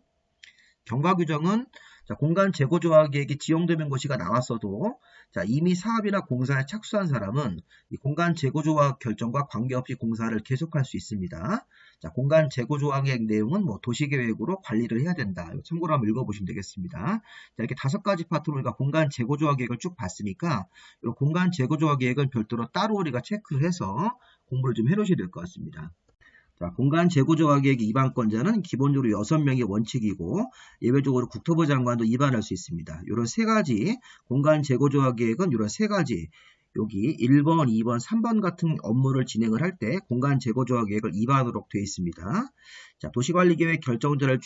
경과규정은 자, 공간 재고조화 계획이 지용도면 고시가 나왔어도 자, 이미 사업이나 공사에 착수한 사람은 이 공간 재고조화 결정과 관계없이 공사를 계속할 수 있습니다. 자, 공간 재고조화 계획 내용은 뭐 도시계획으로 관리를 해야 된다. 참고로 한번 읽어보시면 되겠습니다. 자, 이렇게 5가지 파트로 우리가 공간 재고조화 계획을 쭉 봤으니까 이 공간 재고조화 계획은 별도로 따로 우리가 체크를 해서 공부를 좀 해놓으셔야 될 것 같습니다. 자, 공간 재고조화 계획의 입안권자는 기본적으로 6명의 원칙이고 예외적으로 국토부 장관도 입안할 수 있습니다. 이런 3가지 공간 재고조화 계획은 이런 3가지 여기 1번, 2번, 3번 같은 업무를 진행을 할 때 공간 재고조화 계획을 입안하도록 되어 있습니다. 자, 도시관리계획 결정자를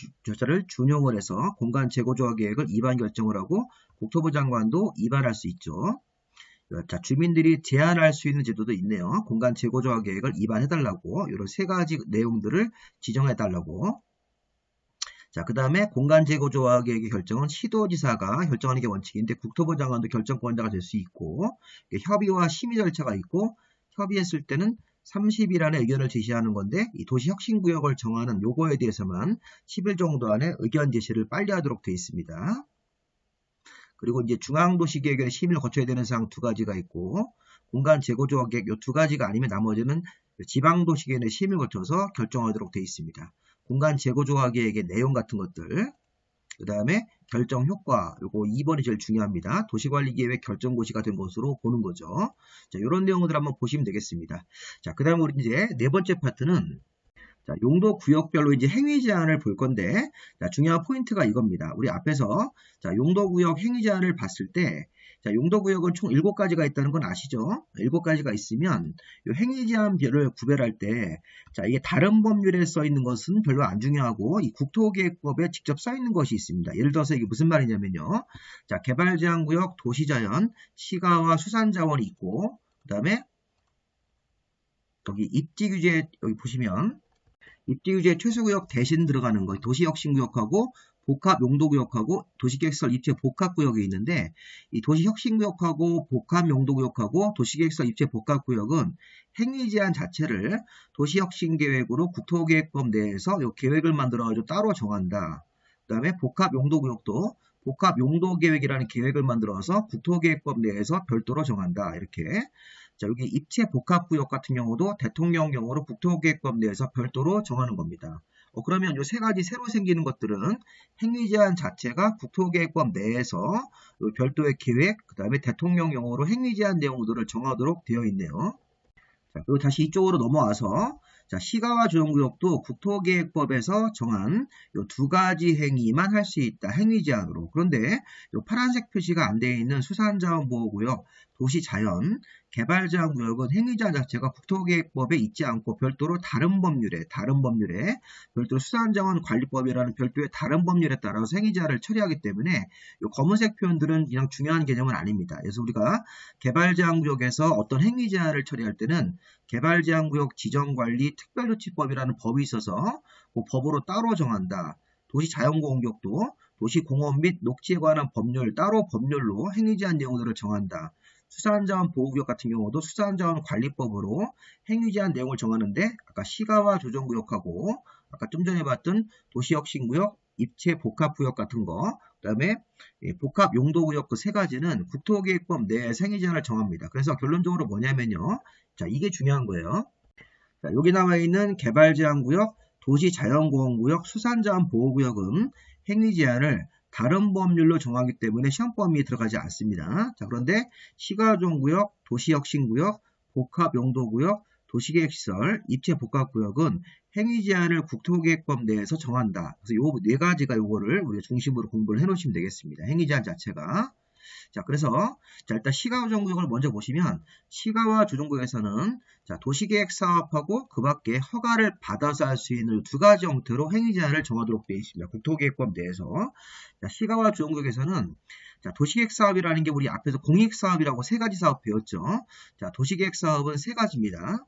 준용을 해서 공간 재고조화 계획을 입안 결정을 하고 국토부 장관도 입안할 수 있죠. 자, 주민들이 제안할 수 있는 제도도 있네요. 공간 재고조화 계획을 입안해달라고 이런 3가지 내용들을 지정해달라고. 자, 그 다음에 공간 재고조화 계획의 결정은 시도지사가 결정하는 게 원칙인데 국토부 장관도 결정권자가 될 수 있고 협의와 심의 절차가 있고 협의했을 때는 30일 안에 의견을 제시하는 건데 이 도시혁신구역을 정하는 요거에 대해서만 10일 정도 안에 의견 제시를 빨리 하도록 되어 있습니다. 그리고 이제 중앙도시계획의 심의를 거쳐야 되는 사항 2가지가 있고 공간 재고조화 계획 이 2가지가 아니면 나머지는 지방도시계획의 심의를 거쳐서 결정하도록 되어 있습니다. 공간 재고조화 계획의 내용 같은 것들 그 다음에 결정 효과 요거 2번이 제일 중요합니다. 도시관리계획 결정고시가 된 것으로 보는 거죠. 자, 이런 내용들 한번 보시면 되겠습니다. 자, 그 다음 우리 이제 4번째 파트는 자, 용도 구역별로 이제 행위 제한을 볼 건데, 자, 중요한 포인트가 이겁니다. 우리 앞에서, 자, 용도 구역 행위 제한을 봤을 때, 자, 용도 구역은 총 7가지가 있다는 건 아시죠? 7가지가 있으면, 이 행위 제한별을 구별할 때, 자, 이게 다른 법률에 써 있는 것은 별로 안 중요하고, 이 국토계획법에 직접 써 있는 것이 있습니다. 예를 들어서 이게 무슨 말이냐면요. 자, 개발제한구역, 도시자연, 시가와 수산자원이 있고, 그 다음에, 여기 입지규제, 여기 보시면, 입지규제 최소구역 대신 들어가는 거 도시혁신구역하고 복합 용도구역하고 도시계획시설 입체 복합구역이 있는데 이 도시혁신구역하고 복합 용도구역하고 도시계획시설 입체 복합구역은 행위제한 자체를 도시혁신계획으로 국토계획법 내에서 이 계획을 만들어가지고 따로 정한다. 그 다음에 복합 용도구역도 복합 용도계획이라는 계획을 만들어서 국토계획법 내에서 별도로 정한다. 이렇게. 자, 여기 입체 복합구역 같은 경우도 대통령령으로 국토계획법 내에서 별도로 정하는 겁니다. 그러면 이 세 가지 새로 생기는 것들은 행위제한 자체가 국토계획법 내에서 별도의 계획, 그 다음에 대통령령으로 행위제한 내용들을 정하도록 되어 있네요. 자, 그리고 다시 이쪽으로 넘어와서 자, 시가와 조정구역도 국토계획법에서 정한 이 두 가지 행위만 할 수 있다. 행위제한으로. 그런데 이 파란색 표시가 안 되어 있는 수산자원보호구역, 도시자연, 개발제한구역은 행위제한 자체가 국토계획법에 있지 않고 별도로 다른 법률에 별도로 수산자원관리법이라는 별도의 다른 법률에 따라서 행위제한을 처리하기 때문에 이 검은색 표현들은 그냥 중요한 개념은 아닙니다. 그래서 우리가 개발제한구역에서 어떤 행위제한을 처리할 때는 개발제한구역 지정관리 특별조치법이라는 법이 있어서 그 법으로 따로 정한다. 도시자연공원구역도 도시공원 및 녹지에 관한 법률, 따로 법률로 행위제한 내용들을 정한다. 수산자원 보호구역 같은 경우도 수산자원관리법으로 행위제한 내용을 정하는데 아까 시가와 조정구역하고 아까 좀 전에 봤던 도시혁신구역, 입체 복합구역 같은 거, 그 다음에 복합용도구역 그 세 가지는 국토계획법 내에서 행위제한을 정합니다. 그래서 결론적으로 뭐냐면요. 자, 이게 중요한 거예요. 자, 여기 나와 있는 개발제한구역, 도시자연공원구역, 수산자원보호구역은 행위제한을 다른 법률로 정하기 때문에 시험 범위에 들어가지 않습니다. 자, 그런데 시가조정구역, 도시혁신구역, 복합용도구역, 도시계획시설, 입체복합구역은 행위제한을 국토계획법 내에서 정한다. 그래서 요 네 가지가 요거를 우리가 중심으로 공부를 해 놓으시면 되겠습니다. 행위제한 자체가. 자, 그래서 자, 일단 시가와 조정구역을 먼저 보시면 시가와 조정구역에서는 자, 도시계획 사업하고 그 밖에 허가를 받아서 할 수 있는 두 가지 형태로 행위제한을 정하도록 되어 있습니다. 국토계획법 내에서. 자, 시가와 조정구역에서는 자, 도시계획 사업이라는 게 우리 앞에서 공익사업이라고 세 가지 사업 배웠죠. 자, 도시계획 사업은 세 가지입니다.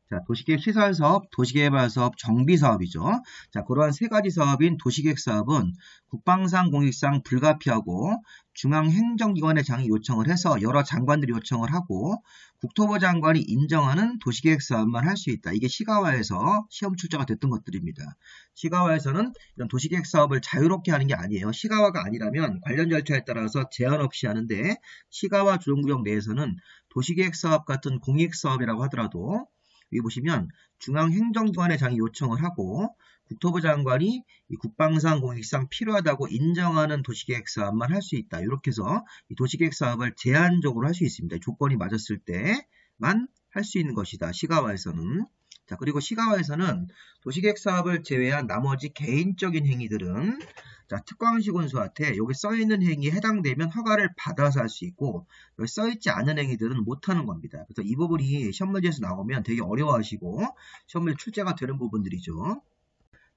자, 도시계획 시설사업, 도시개발사업, 정비사업이죠. 자, 그러한 세 가지 사업인 도시계획 사업은 국방상, 공익상 불가피하고 중앙행정기관의 장이 요청을 해서 여러 장관들이 요청을 하고 국토부 장관이 인정하는 도시계획 사업만 할 수 있다. 이게 시가와에서 시험 출제가 됐던 것들입니다. 시가와에서는 이런 도시계획 사업을 자유롭게 하는 게 아니에요. 시가와가 아니라면 관련 절차에 따라서 제한 없이 하는데 시가와 조정구역 내에서는 도시계획 사업 같은 공익사업이라고 하더라도 여기 보시면 중앙행정기관의 장이 요청을 하고 국토부 장관이 이 국방상 공익상 필요하다고 인정하는 도시계획 사업만 할 수 있다. 이렇게 해서 이 도시계획 사업을 제한적으로 할 수 있습니다. 조건이 맞았을 때만 할 수 있는 것이다. 시가와에서는. 자, 그리고 시가와에서는 도시계획 사업을 제외한 나머지 개인적인 행위들은 자, 특광시군수한테 여기 써있는 행위에 해당되면 허가를 받아서 할 수 있고 여기 써있지 않은 행위들은 못하는 겁니다. 그래서 이 부분이 시험 문제에서 나오면 되게 어려워하시고 시험에 출제가 되는 부분들이죠.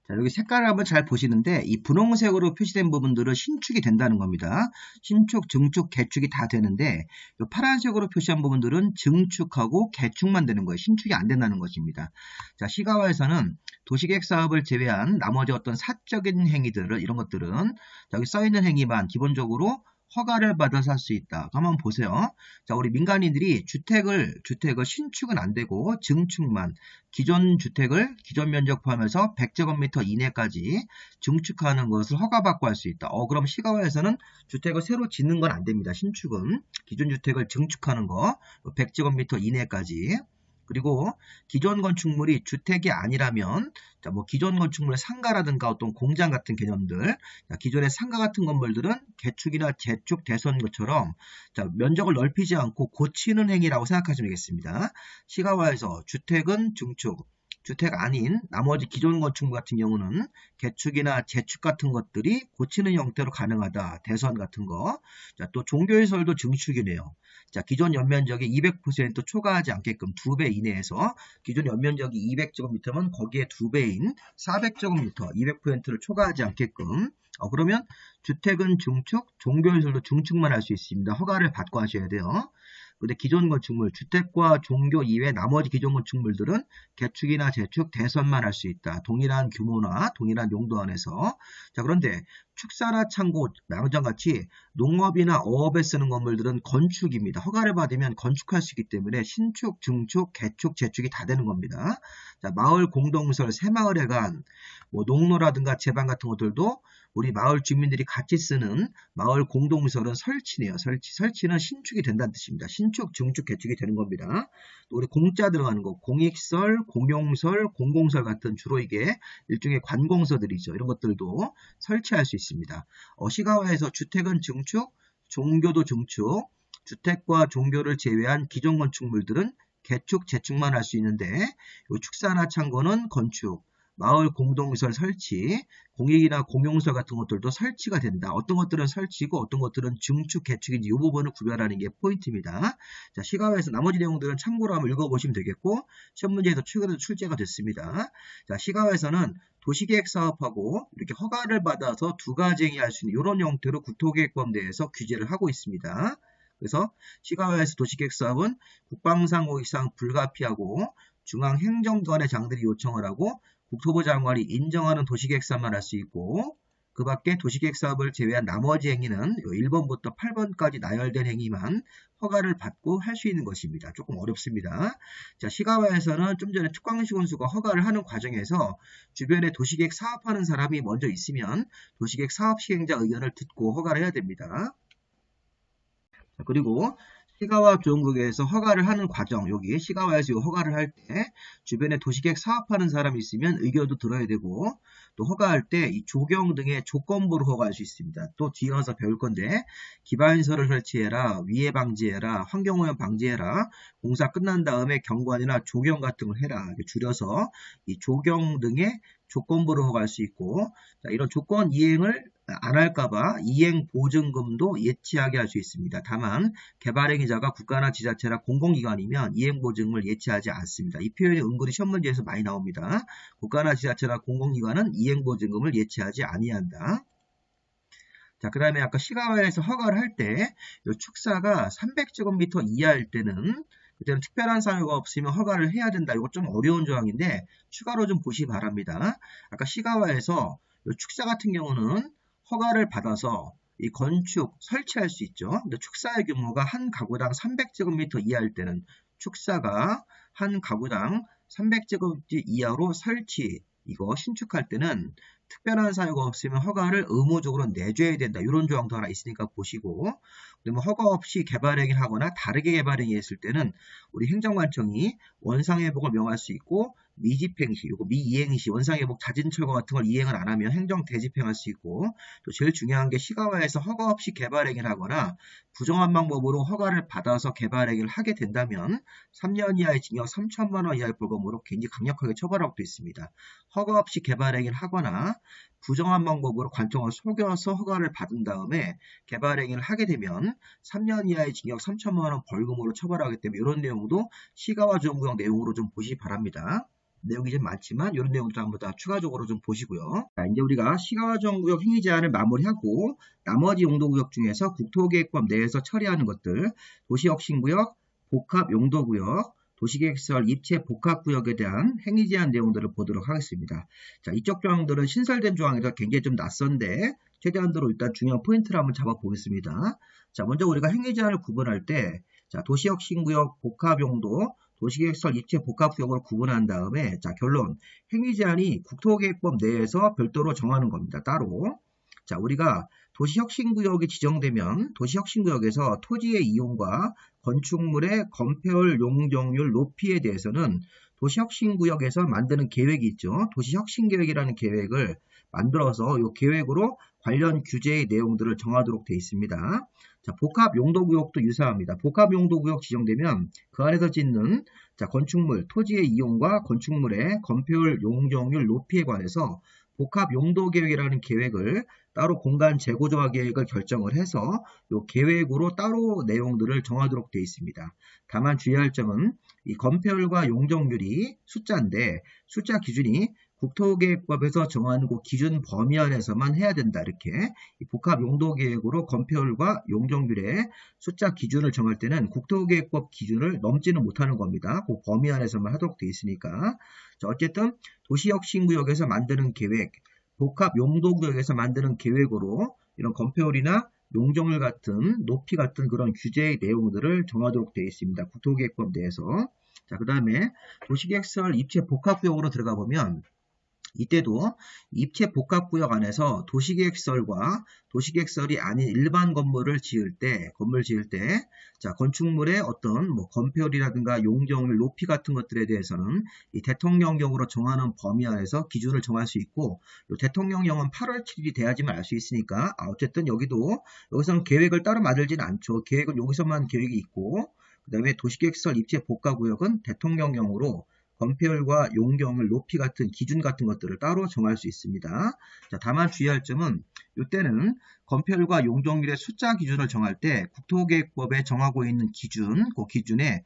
자, 여기 색깔을 한번 잘 보시는데 이 분홍색으로 표시된 부분들은 신축이 된다는 겁니다. 신축, 증축, 개축이 다 되는데 이 파란색으로 표시한 부분들은 증축하고 개축만 되는 거예요. 신축이 안 된다는 것입니다. 자, 시가와에서는 도시계획 사업을 제외한 나머지 어떤 사적인 행위들을 이런 것들은 여기 써있는 행위만 기본적으로 허가를 받아서 할 수 있다. 한번 보세요. 자, 우리 민간인들이 주택을 신축은 안 되고 증축만 기존 주택을 기존 면적 포함해서 100제곱미터 이내까지 증축하는 것을 허가받고 할 수 있다. 그럼 시가와에서는 주택을 새로 짓는 건 안 됩니다. 신축은 기존 주택을 증축하는 거 100제곱미터 이내까지. 그리고 기존 건축물이 주택이 아니라면 자, 뭐 기존 건축물의 상가라든가 어떤 공장 같은 개념들, 자, 기존의 상가 같은 건물들은 개축이나 재축, 대선 것처럼 자, 면적을 넓히지 않고 고치는 행위라고 생각하시면 되겠습니다. 시가와에서 주택은 증축, 주택 아닌 나머지 기존 건축물 같은 경우는 개축이나 재축 같은 것들이 고치는 형태로 가능하다. 대선 같은 거. 자, 또 종교시설도 증축이네요. 자, 기존 연면적이 200% 초과하지 않게끔 2배 이내에서 기존 연면적이 200제곱미터면 거기에 2배인 400제곱미터 200%를 초과하지 않게끔 그러면 주택은 증축, 종교시설도 증축만 할 수 있습니다. 허가를 받고 하셔야 돼요. 근데 기존 건축물, 주택과 종교 이외 나머지 기존 건축물들은 개축이나 재축, 대선만 할 수 있다. 동일한 규모나 동일한 용도 안에서. 자, 그런데 축사나 창고, 양장같이 농업이나 어업에 쓰는 건물들은 건축입니다. 허가를 받으면 건축할 수 있기 때문에 신축, 증축, 개축, 재축이 다 되는 겁니다. 자, 마을 공동시설, 새마을회관, 뭐 농로라든가 제방 같은 것들도 우리 마을 주민들이 같이 쓰는 마을 공동시설은 설치네요. 설치는 신축이 된다는 뜻입니다. 신축, 증축, 개축이 되는 겁니다. 또 우리 공짜 들어가는 거, 공익설, 공용설, 공공설 같은 주로 이게 일종의 관공서들이죠. 이런 것들도 설치할 수 있습니다. 시가화에서 주택은 증축, 종교도 증축, 주택과 종교를 제외한 기존 건축물들은 개축, 재축만 할 수 있는데 축사나 창고는 건축, 마을 공동시설 설치, 공익이나 공용시설 같은 것들도 설치가 된다. 어떤 것들은 설치고 어떤 것들은 증축, 개축인지 이 부분을 구별하는 게 포인트입니다. 자, 시가화에서 나머지 내용들은 참고로 한번 읽어보시면 되겠고 시험 문제에서 최근에 출제가 됐습니다. 자, 시가화에서는 도시계획 사업하고 이렇게 허가를 받아서 두 가지 행위할 수 있는 이런 형태로 국토계획법 내에서 규제를 하고 있습니다. 그래서 시가화에서 도시계획 사업은 국방상 호익상 불가피하고 중앙행정기관의 장들이 요청을 하고 국토부 장관이 인정하는 도시계획사업만 할 수 있고 그 밖에 도시계획 사업을 제외한 나머지 행위는 1번부터 8번까지 나열된 행위만 허가를 받고 할 수 있는 것입니다. 조금 어렵습니다. 자, 시가화에서는 좀 전에 특광시군수가 허가를 하는 과정에서 주변에 도시계획 사업하는 사람이 먼저 있으면 도시계획 사업 시행자 의견을 듣고 허가를 해야 됩니다. 자, 그리고 시가화 조정구역에서 허가를 하는 과정, 여기 시가화에서 허가를 할 때 주변에 도시계획 사업하는 사람이 있으면 의견도 들어야 되고 또 허가할 때 이 조경 등의 조건부로 허가할 수 있습니다. 또 뒤에 와서 배울 건데 기반시설을 설치해라, 위해 방지해라, 환경오염 방지해라, 공사 끝난 다음에 경관이나 조경 같은 걸 해라. 이렇게 줄여서 이 조경 등의 조건부로 허가할 수 있고 자, 이런 조건 이행을 안 할까봐 이행 보증금도 예치하게 할 수 있습니다. 다만 개발행위자가 국가나 지자체나 공공기관이면 이행 보증금을 예치하지 않습니다. 이 표현이 은근히 시험 문제에서 많이 나옵니다. 국가나 지자체나 공공기관은 이행 보증금을 예치하지 아니한다. 자, 그 다음에 아까 시가화에서 허가를 할 때 축사가 300제곱미터 이하일 때는 그때는 특별한 사유가 없으면 허가를 해야 된다. 이거 좀 어려운 조항인데 추가로 좀 보시기 바랍니다. 아까 시가화에서 축사 같은 경우는 허가를 받아서 이 건축, 설치할 수 있죠. 근데 축사의 규모가 한 가구당 300제곱미터 이하일 때는 축사가 한 가구당 300제곱미터 이하로 설치, 이거 신축할 때는 특별한 사유가 없으면 허가를 의무적으로 내줘야 된다. 이런 조항도 하나 있으니까 보시고 그러면 허가 없이 개발행위를 하거나 다르게 개발행위 했을 때는 우리 행정관청이 원상회복을 명할 수 있고 미집행시, 요거 미이행시, 원상회복 자진철거 같은 걸 이행을 안 하면 행정 대집행할 수 있고 또 제일 중요한 게 시가화에서 허가 없이 개발행위를 하거나 부정한 방법으로 허가를 받아서 개발행위를 하게 된다면 3년 이하의 징역 3천만 원 이하의 벌금으로 굉장히 강력하게 처벌하고 있습니다. 허가 없이 개발행위를 하거나 부정한 방법으로 관청을 속여서 허가를 받은 다음에 개발행위를 하게 되면 3년 이하의 징역 3천만 원 벌금으로 처벌하기 때문에 이런 내용도 시가화 조정구역 내용으로 좀 보시기 바랍니다. 내용이 좀 많지만 이런 내용도 한번 다 추가적으로 좀 보시고요. 자, 이제 우리가 시가화 조정구역 행위 제한을 마무리하고 나머지 용도구역 중에서 국토계획법 내에서 처리하는 것들 도시혁신구역, 복합용도구역, 도시계획시설 입체 복합구역에 대한 행위 제한 내용들을 보도록 하겠습니다. 자, 이쪽 조항들은 신설된 조항이라 굉장히 좀 낯선데 최대한으로 일단 중요한 포인트를 한번 잡아보겠습니다. 자, 먼저 우리가 행위 제한을 구분할 때 자, 도시혁신구역 복합용도 도시계획시설 입체 복합구역으로 구분한 다음에 자, 결론 행위 제한이 국토계획법 내에서 별도로 정하는 겁니다. 따로. 자, 우리가 도시혁신구역이 지정되면 도시혁신구역에서 토지의 이용과 건축물의 건폐율 용적률 높이에 대해서는 도시혁신구역에서 만드는 계획이 있죠. 도시혁신계획이라는 계획을 만들어서 이 계획으로 관련 규제의 내용들을 정하도록 되어 있습니다. 자, 복합용도구역도 유사합니다. 복합용도구역 지정되면 그 안에서 짓는 자, 건축물, 토지의 이용과 건축물의 건폐율 용적률 높이에 관해서 복합용도계획이라는 계획을 따로 공간 재고조화 계획을 결정을 해서 이 계획으로 따로 내용들을 정하도록 되어 있습니다. 다만 주의할 점은 이 건폐율과 용적률이 숫자인데 숫자 기준이 국토계획법에서 정하는 그 기준 범위 안에서만 해야 된다. 이렇게 복합 용도계획으로 건폐율과 용적률의 숫자 기준을 정할 때는 국토계획법 기준을 넘지는 못하는 겁니다. 그 범위 안에서만 하도록 되어 있으니까. 자, 어쨌든 도시혁신구역에서 만드는 계획, 복합 용도구역에서 만드는 계획으로 이런 건폐율이나 용적률 같은 높이 같은 그런 규제의 내용들을 정하도록 되어 있습니다. 국토계획법 내에서. 자, 그 다음에 도시계획설 입체 복합구역으로 들어가 보면 이때도 입체 복합구역 안에서 도시계획설과 도시계획설이 아닌 일반 건물 지을 때, 자, 건축물의 어떤 건폐율이라든가 용적률 높이 같은 것들에 대해서는 이 대통령령으로 정하는 범위 안에서 기준을 정할 수 있고, 이 대통령령은 8월 7일이 돼야지만 알 수 있으니까, 어쨌든 여기서는 계획을 따로 만들지는 않죠. 계획은 여기서만 계획이 있고, 그 다음에 도시계획설 입체 복합구역은 대통령령으로 건폐율과 용적률 높이 같은 기준 같은 것들을 따로 정할 수 있습니다. 자, 다만 주의할 점은 이때는 건폐율과 용적률의 숫자 기준을 정할 때 국토계획법에 정하고 있는 기준, 그 기준에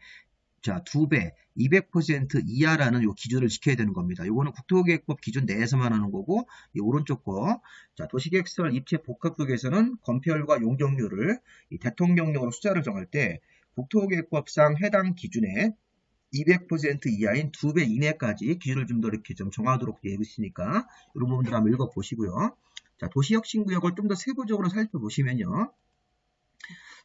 자, 2배, 200% 이하라는 요 기준을 지켜야 되는 겁니다. 요거는 국토계획법 기준 내에서만 하는 거고, 이 오른쪽 거, 자, 도시계획설 입체 복합구역에서는 건폐율과 용적률을 이 대통령령으로 숫자를 정할 때 국토계획법상 해당 기준에 200% 이하인 2배 이내까지 기준을 좀 더 이렇게 좀 정하도록 되어 있으니까 이런 부분들 한번 읽어보시고요. 자, 도시혁신구역을 좀 더 세부적으로 살펴보시면요.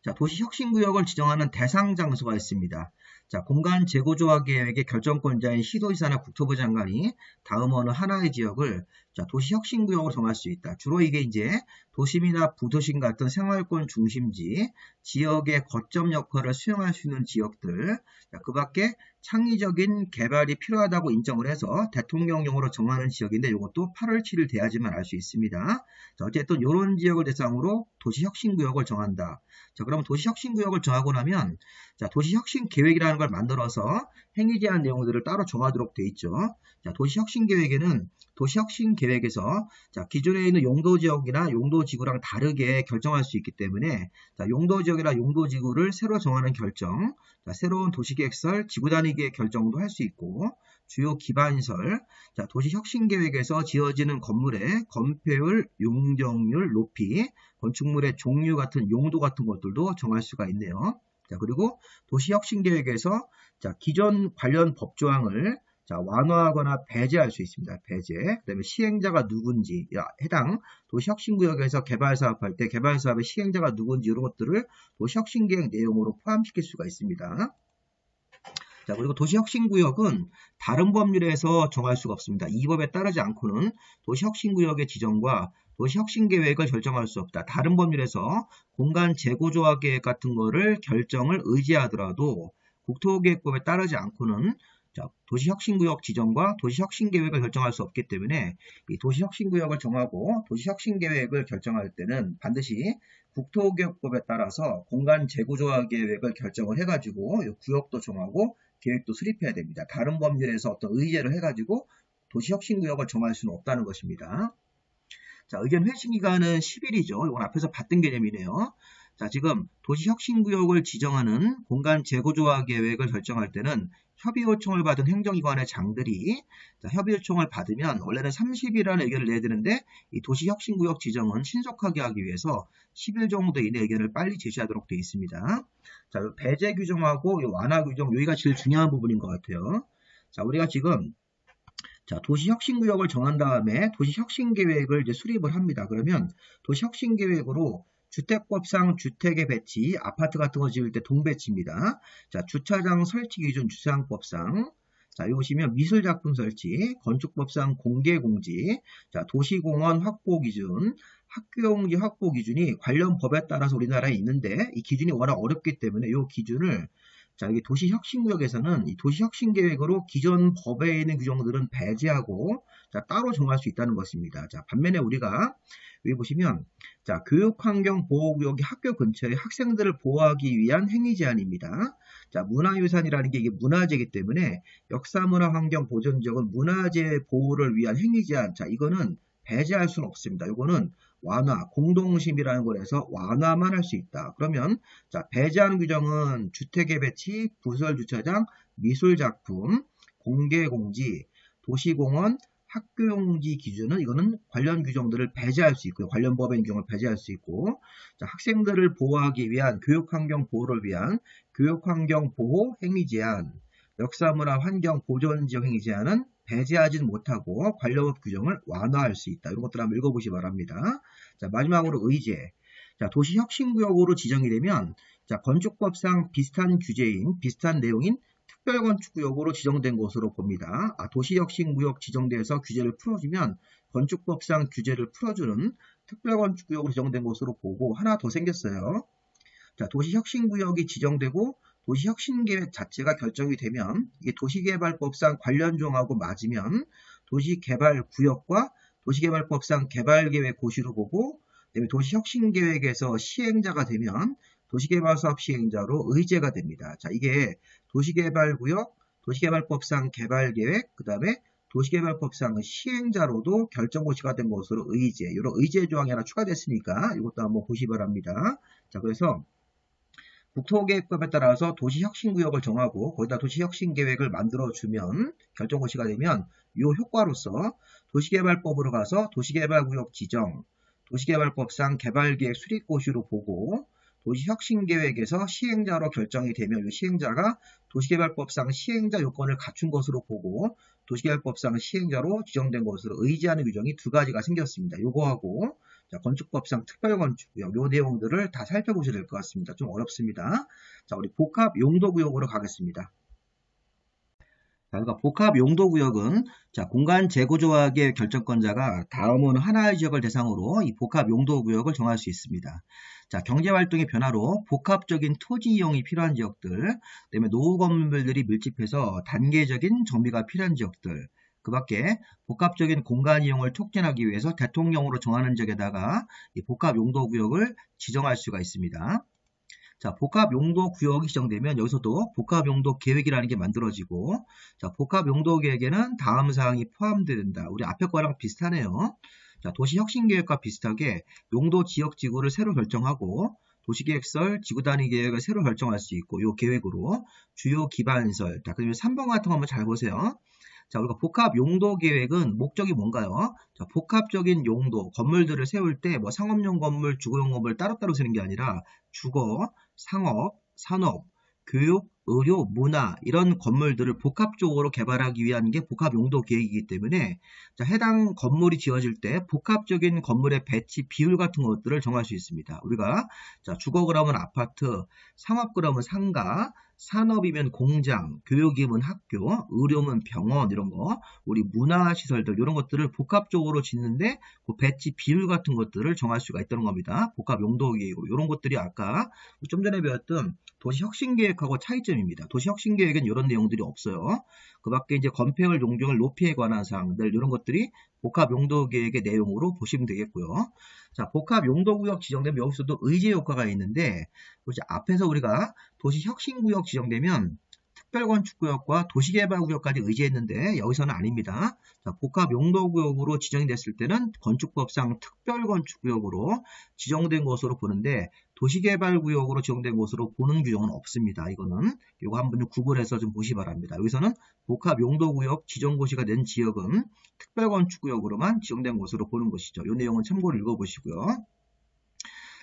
자, 도시혁신구역을 지정하는 대상 장소가 있습니다. 자, 공간 재고조화 계획의 결정권자인 시도지사나 국토부 장관이 다음 어느 하나의 지역을 자, 도시혁신구역으로 정할 수 있다. 주로 이게 이제 도심이나 부도심 같은 생활권 중심지, 지역의 거점 역할을 수행할 수 있는 지역들, 자, 그 밖에 창의적인 개발이 필요하다고 인정을 해서 대통령령으로 정하는 지역인데 이것도 8월 7일 돼야지만 알 수 있습니다. 자, 어쨌든 이런 지역을 대상으로 도시혁신구역을 정한다. 자, 그럼 도시혁신구역을 정하고 나면 자, 도시혁신계획이라는 걸 만들어서 행위 제한 내용들을 따로 정하도록 되어 있죠. 자, 도시혁신계획에는 도시혁신계획에서 자, 기존에 있는 용도지역이나 용도지구랑 다르게 결정할 수 있기 때문에 자, 용도지역이나 용도지구를 새로 정하는 결정, 자, 새로운 도시계획설, 지구단위계획 결정도 할 수 있고 주요 기반시설, 자, 도시혁신계획에서 지어지는 건물의 건폐율, 용적률, 높이, 건축물의 종류 같은 용도 같은 것들도 정할 수가 있네요. 자, 그리고 도시혁신계획에서 자, 기존 관련 법조항을 자, 완화하거나 배제할 수 있습니다. 배제. 그 다음에 시행자가 누군지, 해당 도시혁신구역에서 개발사업할 때 개발사업의 시행자가 누군지 이런 것들을 도시혁신계획 내용으로 포함시킬 수가 있습니다. 자, 그리고 도시혁신구역은 다른 법률에서 정할 수가 없습니다. 이 법에 따르지 않고는 도시혁신구역의 지정과 도시혁신계획을 결정할 수 없다. 다른 법률에서 공간 재고조화 계획 같은 거를 결정을 의지하더라도 국토계획법에 따르지 않고는 자, 도시혁신구역 지정과 도시혁신계획을 결정할 수 없기 때문에 이 도시혁신구역을 정하고 도시혁신계획을 결정할 때는 반드시 국토계획법에 따라서 공간 재고조화 계획을 결정을 해가지고 구역도 정하고 계획도 수립해야 됩니다. 다른 법률에서 어떤 의제를 해가지고 도시혁신구역을 정할 수는 없다는 것입니다. 자, 의견 회신 기간은 10일이죠. 이건 앞에서 봤던 개념이네요. 자, 지금 도시혁신구역을 지정하는 공간 재고조화 계획을 결정할 때는 협의 요청을 받은 행정기관의 장들이 자, 협의 요청을 받으면 원래는 30일이라는 의견을 내야 되는데 이 도시혁신구역 지정은 신속하게 하기 위해서 10일 정도 이내 의견을 빨리 제시하도록 되어 있습니다. 자, 배제 규정하고 완화 규정 여기가 제일 중요한 부분인 것 같아요. 자, 우리가 지금 자, 도시혁신구역을 정한 다음에 도시혁신계획을 이제 수립을 합니다. 그러면 도시혁신계획으로 주택법상 주택의 배치, 아파트 같은 거 지을 때 동배치입니다. 자, 주차장 설치 기준 주차장법상, 자, 여기 보시면 미술작품 설치, 건축법상 공개공지, 자, 도시공원 확보 기준, 학교용지 확보 기준이 관련 법에 따라서 우리나라에 있는데 이 기준이 워낙 어렵기 때문에 이 기준을 자, 여기 도시혁신구역에서는 이 도시혁신계획으로 기존 법에 있는 규정들은 배제하고 자, 따로 정할 수 있다는 것입니다. 자, 반면에 우리가 여기 보시면 자, 교육환경보호구역이 학교 근처에 학생들을 보호하기 위한 행위 제한입니다. 자, 문화유산이라는 게 이게 문화재이기 때문에 역사문화환경보존지역은 문화재 보호를 위한 행위 제한. 자, 이거는 배제할 수는 없습니다. 이거는 완화, 공동심이라는 거에서 완화만 할 수 있다. 그러면 자, 배제하는 규정은 주택의 배치, 부설주차장, 미술작품, 공개공지, 도시공원, 학교용지 기준은 이거는 관련 규정들을 배제할 수 있고요. 관련 법의 규정을 배제할 수 있고, 자, 학생들을 보호하기 위한 교육환경 보호를 위한 교육환경 보호 행위 제한, 역사문화 환경 보존 지역 행위 제한은 배제하지는 못하고 관련법 규정을 완화할 수 있다. 이런 것들 한번 읽어보시 바랍니다. 자, 마지막으로 의제. 자, 도시혁신구역으로 지정이 되면, 자, 건축법상 비슷한 규제인, 비슷한 내용인 특별건축구역으로 지정된 것으로 봅니다. 도시혁신구역 지정돼서 규제를 풀어주면 건축법상 규제를 풀어주는 특별건축구역으로 지정된 것으로 보고, 하나 더 생겼어요. 자, 도시혁신구역이 지정되고 도시혁신계획 자체가 결정이 되면 이게 도시개발법상 관련 조항하고 맞으면 도시개발구역과 도시개발법상 개발계획 고시로 보고, 그다음에 도시혁신계획에서 시행자가 되면 도시개발사업 시행자로 의제가 됩니다. 자, 이게 도시개발구역, 도시개발법상 개발계획, 그 다음에 도시개발법상 시행자로도 결정고시가 된 것으로 의제, 이런 의제 조항이 하나 추가됐으니까 이것도 한번 보시 바랍니다. 자, 그래서 국토계획법에 따라서 도시혁신구역을 정하고 거기다 도시혁신계획을 만들어주면 결정고시가 되면 이 효과로서 도시개발법으로 가서 도시개발구역 지정, 도시개발법상 개발계획 수립고시로 보고, 도시혁신계획에서 시행자로 결정이 되면 이 시행자가 도시개발법상 시행자 요건을 갖춘 것으로 보고 도시개발법상 시행자로 지정된 것으로 의지하는 규정이 두 가지가 생겼습니다. 요거하고 건축법상 특별건축구역 요 내용들을 다 살펴보셔야 될 것 같습니다. 좀 어렵습니다. 자, 우리 복합용도구역으로 가겠습니다. 자, 그러니까 복합용도구역은 공간재구조학의 결정권자가 다음은 하나의 지역을 대상으로 이 복합용도구역을 정할 수 있습니다. 자, 경제활동의 변화로 복합적인 토지 이용이 필요한 지역들, 그다음에 노후 건물들이 밀집해서 단계적인 정비가 필요한 지역들, 그 밖에 복합적인 공간 이용을 촉진하기 위해서 대통령으로 정하는 지역에다가 이 복합용도구역을 지정할 수가 있습니다. 자, 복합용도구역이 지정되면 여기서도 복합용도계획이라는 게 만들어지고, 자, 복합용도계획에는 다음 사항이 포함된다. 우리 앞에 거랑 비슷하네요. 자, 도시혁신계획과 비슷하게 용도지역지구를 새로 결정하고 도시계획설, 지구단위 계획을 새로 결정할 수 있고, 이 계획으로 주요 기반설. 자, 그러면 3번 같은 거 한번 잘 보세요. 자, 우리가 복합용도계획은 목적이 뭔가요? 자, 복합적인 용도, 건물들을 세울 때 뭐 상업용 건물, 주거용 건물 따로따로 세는 게 아니라 주거, 상업, 산업, 교육, 의료, 문화 이런 건물들을 복합적으로 개발하기 위한 게 복합용도계획이기 때문에 자, 해당 건물이 지어질 때 복합적인 건물의 배치 비율 같은 것들을 정할 수 있습니다. 우리가 자, 주거 그러면 아파트, 상업 그러면 상가, 산업이면 공장, 교육이면 학교, 의료면 병원 이런 거, 우리 문화시설들 이런 것들을 복합적으로 짓는데 그 배치 비율 같은 것들을 정할 수가 있다는 겁니다. 복합용도계획으로 이런 것들이 아까 좀 전에 배웠던 도시혁신계획하고 차이점입니다. 도시혁신계획은 이런 내용들이 없어요. 그 밖에 이제 건폐율 용적을 높이에 관한 사항들 이런 것들이 복합용도계획의 내용으로 보시면 되겠고요. 자, 복합용도구역 지정되면 여기서도 의제 효과가 있는데 앞에서 우리가 도시혁신구역 지정되면 특별건축구역과 도시개발구역까지 의제했는데 여기서는 아닙니다. 자, 복합용도구역으로 지정이 됐을 때는 건축법상 특별건축구역으로 지정된 것으로 보는데 도시개발구역으로 지정된 것으로 보는 규정은 없습니다. 이거는 이거 한번 구글해서 좀 보시 바랍니다. 여기서는 복합용도구역 지정고시가 된 지역은 특별건축구역으로만 지정된 것으로 보는 것이죠. 이 내용은 참고를 읽어보시고요.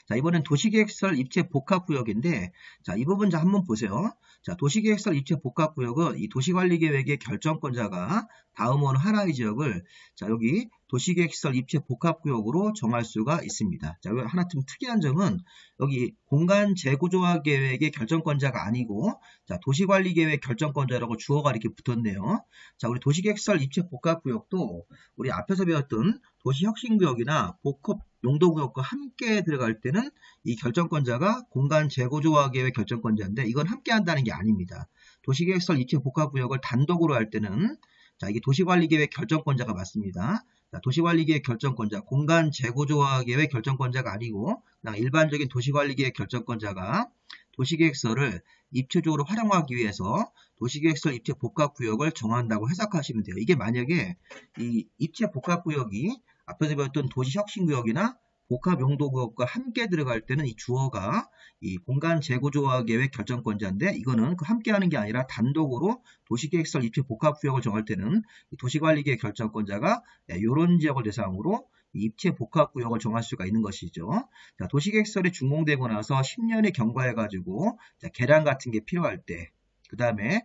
자, 이번엔 도시계획설 입체 복합구역인데, 자, 이 부분 한번 보세요. 자, 도시계획설 입체 복합구역은 이 도시관리계획의 결정권자가 다음은 하나의 지역을, 자, 여기 도시계획설 입체 복합구역으로 정할 수가 있습니다. 자, 여기 하나 좀 특이한 점은 여기 공간재구조화 계획의 결정권자가 아니고, 자, 도시관리계획 결정권자라고 주어가 이렇게 붙었네요. 자, 우리 도시계획설 입체 복합구역도 우리 앞에서 배웠던 도시혁신구역이나 복합용도구역과 함께 들어갈 때는 이 결정권자가 공간재구조화 계획 결정권자인데 이건 함께 한다는 게 아닙니다. 도시계획설 입체 복합구역을 단독으로 할 때는 자, 이게 도시관리계획 결정권자가 맞습니다. 자, 도시관리계획 결정권자, 공간재구조화 계획 결정권자가 아니고 그냥 일반적인 도시관리계획 결정권자가 도시계획서를 입체적으로 활용하기 위해서 도시계획설 입체 복합구역을 정한다고 해석하시면 돼요. 이게 만약에 이 입체 복합구역이 앞에서 배웠던 도시혁신구역이나 복합용도구역과 함께 들어갈 때는 이 주어가 이 공간 재구조화 계획 결정권자인데, 이거는 그 함께 하는 게 아니라 단독으로 도시계획설 입지 복합구역을 정할 때는 이 도시관리계획 결정권자가 이런 지역을 대상으로 입체 복합구역을 정할 수가 있는 것이죠. 자, 도시계획설이 준공되고 나서 10년이 경과해가지고 계량 같은 게 필요할 때, 그 다음에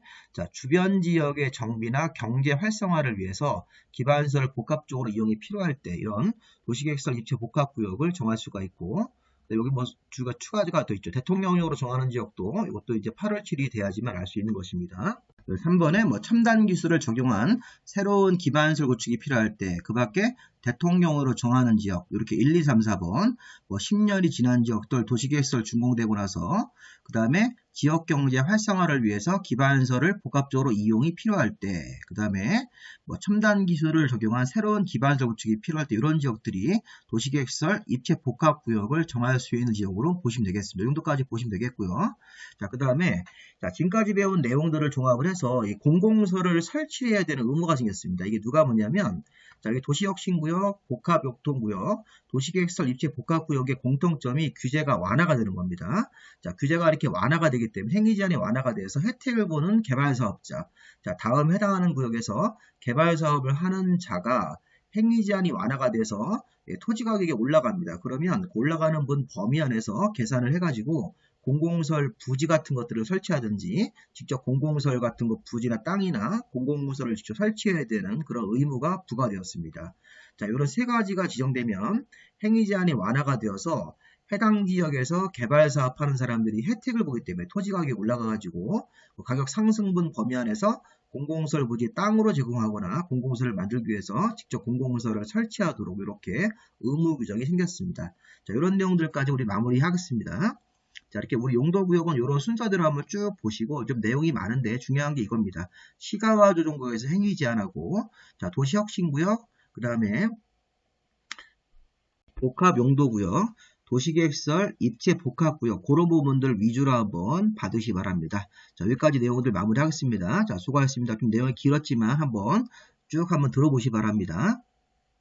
주변 지역의 정비나 경제 활성화를 위해서 기반시설 복합적으로 이용이 필요할 때 이런 도시계획설 입체 복합구역을 정할 수가 있고, 여기 뭐 추가가 더 있죠. 대통령령으로 정하는 지역도 이것도 이제 8월 7일이 돼야지만 알 수 있는 것입니다. 3번에 뭐 첨단 기술을 적용한 새로운 기반시설 구축이 필요할 때, 그 밖에 대통령으로 정하는 지역, 이렇게 1, 2, 3, 4번, 뭐 10년이 지난 지역들 도시계획설 준공되고 나서, 그 다음에 지역경제 활성화를 위해서 기반시설을 복합적으로 이용이 필요할 때, 그 다음에 뭐 첨단 기술을 적용한 새로운 기반시설 구축이 필요할 때, 이런 지역들이 도시계획설 입체 복합구역을 정할 수 있는 지역으로 보시면 되겠습니다. 이 정도까지 보시면 되겠고요. 자, 그 다음에 지금까지 배운 내용들을 종합을 해서 이 공공시설을 설치해야 되는 의무가 생겼습니다. 이게 누가 뭐냐면, 여기 도시혁신구역, 복합교통구역, 도시계획설 입체 복합구역의 공통점이 규제가 완화가 되는 겁니다. 자, 규제가 이렇게 완화가 되기 때문에 행위제한이 완화가 돼서 혜택을 보는 개발사업자, 자, 다음 해당하는 구역에서 개발사업을 하는 자가 행위제한이 완화가 돼서 토지가격이 올라갑니다. 그러면 올라가는 분 범위 안에서 계산을 해가지고 공공시설 부지 같은 것들을 설치하든지 직접 공공시설 같은 거 부지나 땅이나 공공시설을 직접 설치해야 되는 그런 의무가 부과되었습니다. 자, 이런 세 가지가 지정되면 행위제한이 완화가 되어서 해당 지역에서 개발 사업하는 사람들이 혜택을 보기 때문에 토지 가격이 올라가가지고 가격 상승분 범위 안에서 공공시설 부지 땅으로 제공하거나 공공시설을 만들기 위해서 직접 공공시설을 설치하도록 이렇게 의무 규정이 생겼습니다. 자, 이런 내용들까지 우리 마무리하겠습니다. 자, 이렇게 우리 용도구역은 이런 순서대로 한번 쭉 보시고, 좀 내용이 많은데 중요한 게 이겁니다. 시가와 조정구역에서 행위 제한하고, 자, 도시혁신구역, 그 다음에 복합용도구역, 도시계획설, 입체 복합구역, 그런 부분들 위주로 한번 받으시 바랍니다. 자, 여기까지 내용들 마무리하겠습니다. 자, 수고하셨습니다. 좀 내용이 길었지만 한번 쭉 한번 들어보시 바랍니다.